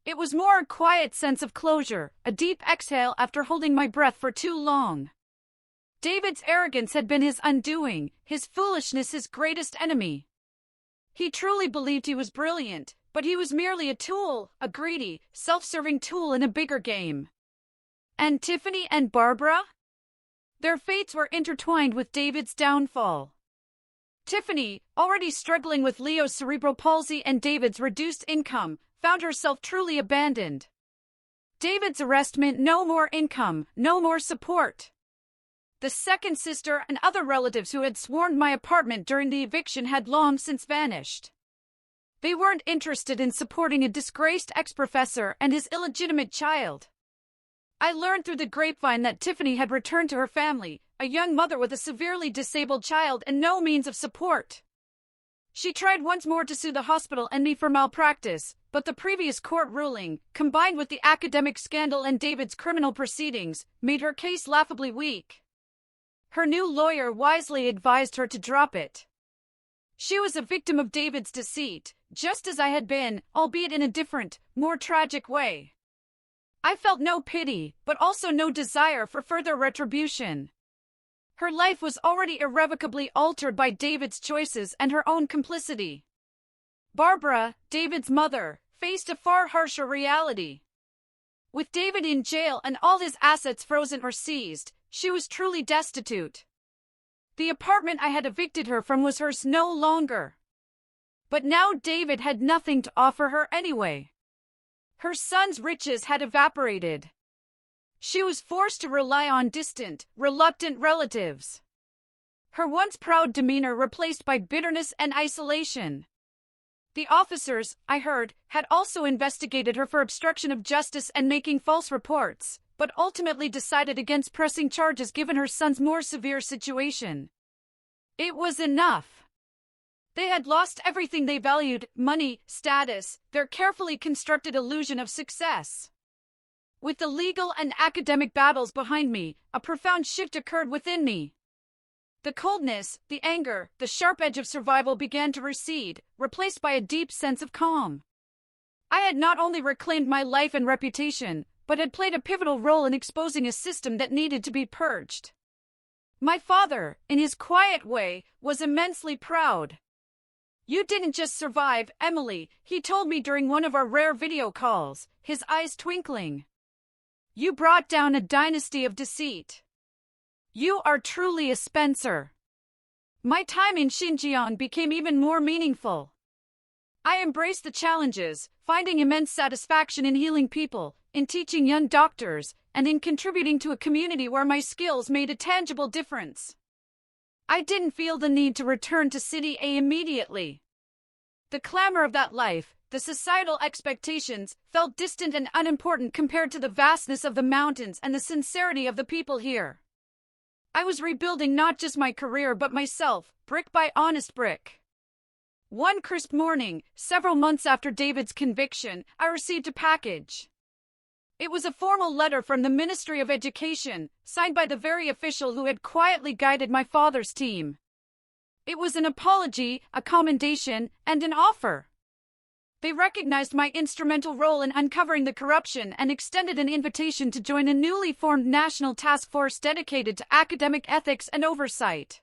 It was more a quiet sense of closure, a deep exhale after holding my breath for too long. David's arrogance had been his undoing, his foolishness his greatest enemy. He truly believed he was brilliant, but he was merely a tool, a greedy, self-serving tool in a bigger game. And Tiffany and Barbara? Their fates were intertwined with David's downfall. Tiffany, already struggling with Leo's cerebral palsy and David's reduced income, found herself truly abandoned. David's arrest meant no more income, no more support. The second sister and other relatives who had swarmed my apartment during the eviction had long since vanished. They weren't interested in supporting a disgraced ex-professor and his illegitimate child. I learned through the grapevine that Tiffany had returned to her family, a young mother with a severely disabled child and no means of support. She tried once more to sue the hospital and me for malpractice, but the previous court ruling, combined with the academic scandal and David's criminal proceedings, made her case laughably weak. Her new lawyer wisely advised her to drop it. She was a victim of David's deceit, just as I had been, albeit in a different, more tragic way. I felt no pity, but also no desire for further retribution. Her life was already irrevocably altered by David's choices and her own complicity. Barbara, David's mother, faced a far harsher reality. With David in jail and all his assets frozen or seized, she was truly destitute. The apartment I had evicted her from was hers no longer. But now David had nothing to offer her anyway. Her son's riches had evaporated. She was forced to rely on distant, reluctant relatives. Her once proud demeanor replaced by bitterness and isolation. The officers, I heard, had also investigated her for obstruction of justice and making false reports, but ultimately decided against pressing charges given her son's more severe situation. It was enough. They had lost everything they valued: money, status, their carefully constructed illusion of success. With the legal and academic battles behind me, a profound shift occurred within me. The coldness, the anger, the sharp edge of survival began to recede, replaced by a deep sense of calm. I had not only reclaimed my life and reputation, but had played a pivotal role in exposing a system that needed to be purged. My father, in his quiet way, was immensely proud. "You didn't just survive, Emily," he told me during one of our rare video calls, his eyes twinkling. "You brought down a dynasty of deceit. You are truly a Spencer." My time in Xinjiang became even more meaningful. I embraced the challenges, finding immense satisfaction in healing people, in teaching young doctors, and in contributing to a community where my skills made a tangible difference. I didn't feel the need to return to City A immediately. The clamor of that life, the societal expectations, felt distant and unimportant compared to the vastness of the mountains and the sincerity of the people here. I was rebuilding not just my career but myself, brick by honest brick. One crisp morning, several months after David's conviction, I received a package. It was a formal letter from the Ministry of Education, signed by the very official who had quietly guided my father's team. It was an apology, a commendation, and an offer. They recognized my instrumental role in uncovering the corruption and extended an invitation to join a newly formed national task force dedicated to academic ethics and oversight.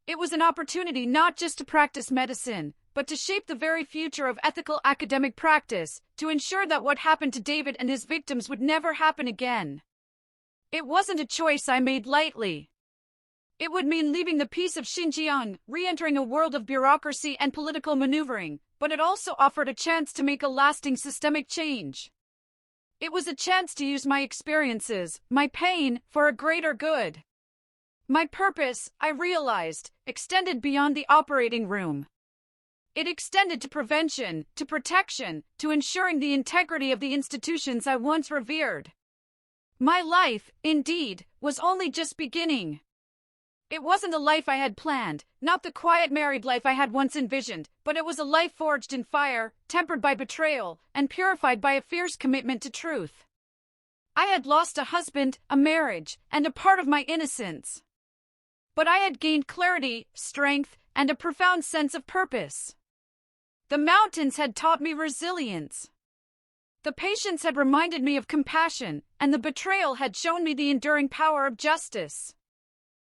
It was an opportunity not just to practice medicine, but to shape the very future of ethical academic practice, to ensure that what happened to David and his victims would never happen again. It wasn't a choice I made lightly. It would mean leaving the peace of Xinjiang, re-entering a world of bureaucracy and political maneuvering, but it also offered a chance to make a lasting systemic change. It was a chance to use my experiences, my pain, for a greater good. My purpose, I realized, extended beyond the operating room. It extended to prevention, to protection, to ensuring the integrity of the institutions I once revered. My life, indeed, was only just beginning. It wasn't the life I had planned, not the quiet married life I had once envisioned, but it was a life forged in fire, tempered by betrayal, and purified by a fierce commitment to truth. I had lost a husband, a marriage, and a part of my innocence. But I had gained clarity, strength, and a profound sense of purpose. The mountains had taught me resilience. The patience had reminded me of compassion, and the betrayal had shown me the enduring power of justice.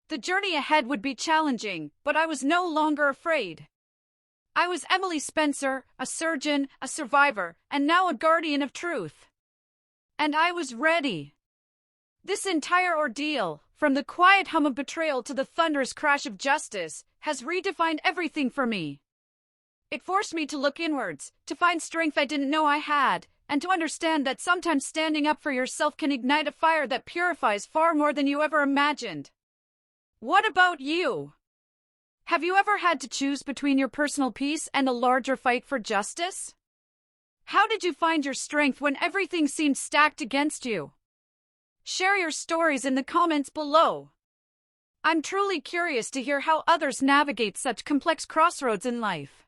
The journey ahead would be challenging, but I was no longer afraid. I was Emily Spencer, a surgeon, a survivor, and now a guardian of truth. And I was ready. This entire ordeal, from the quiet hum of betrayal to the thunderous crash of justice, has redefined everything for me. It forced me to look inwards, to find strength I didn't know I had, and to understand that sometimes standing up for yourself can ignite a fire that purifies far more than you ever imagined. What about you? Have you ever had to choose between your personal peace and a larger fight for justice? How did you find your strength when everything seemed stacked against you? Share your stories in the comments below. I'm truly curious to hear how others navigate such complex crossroads in life.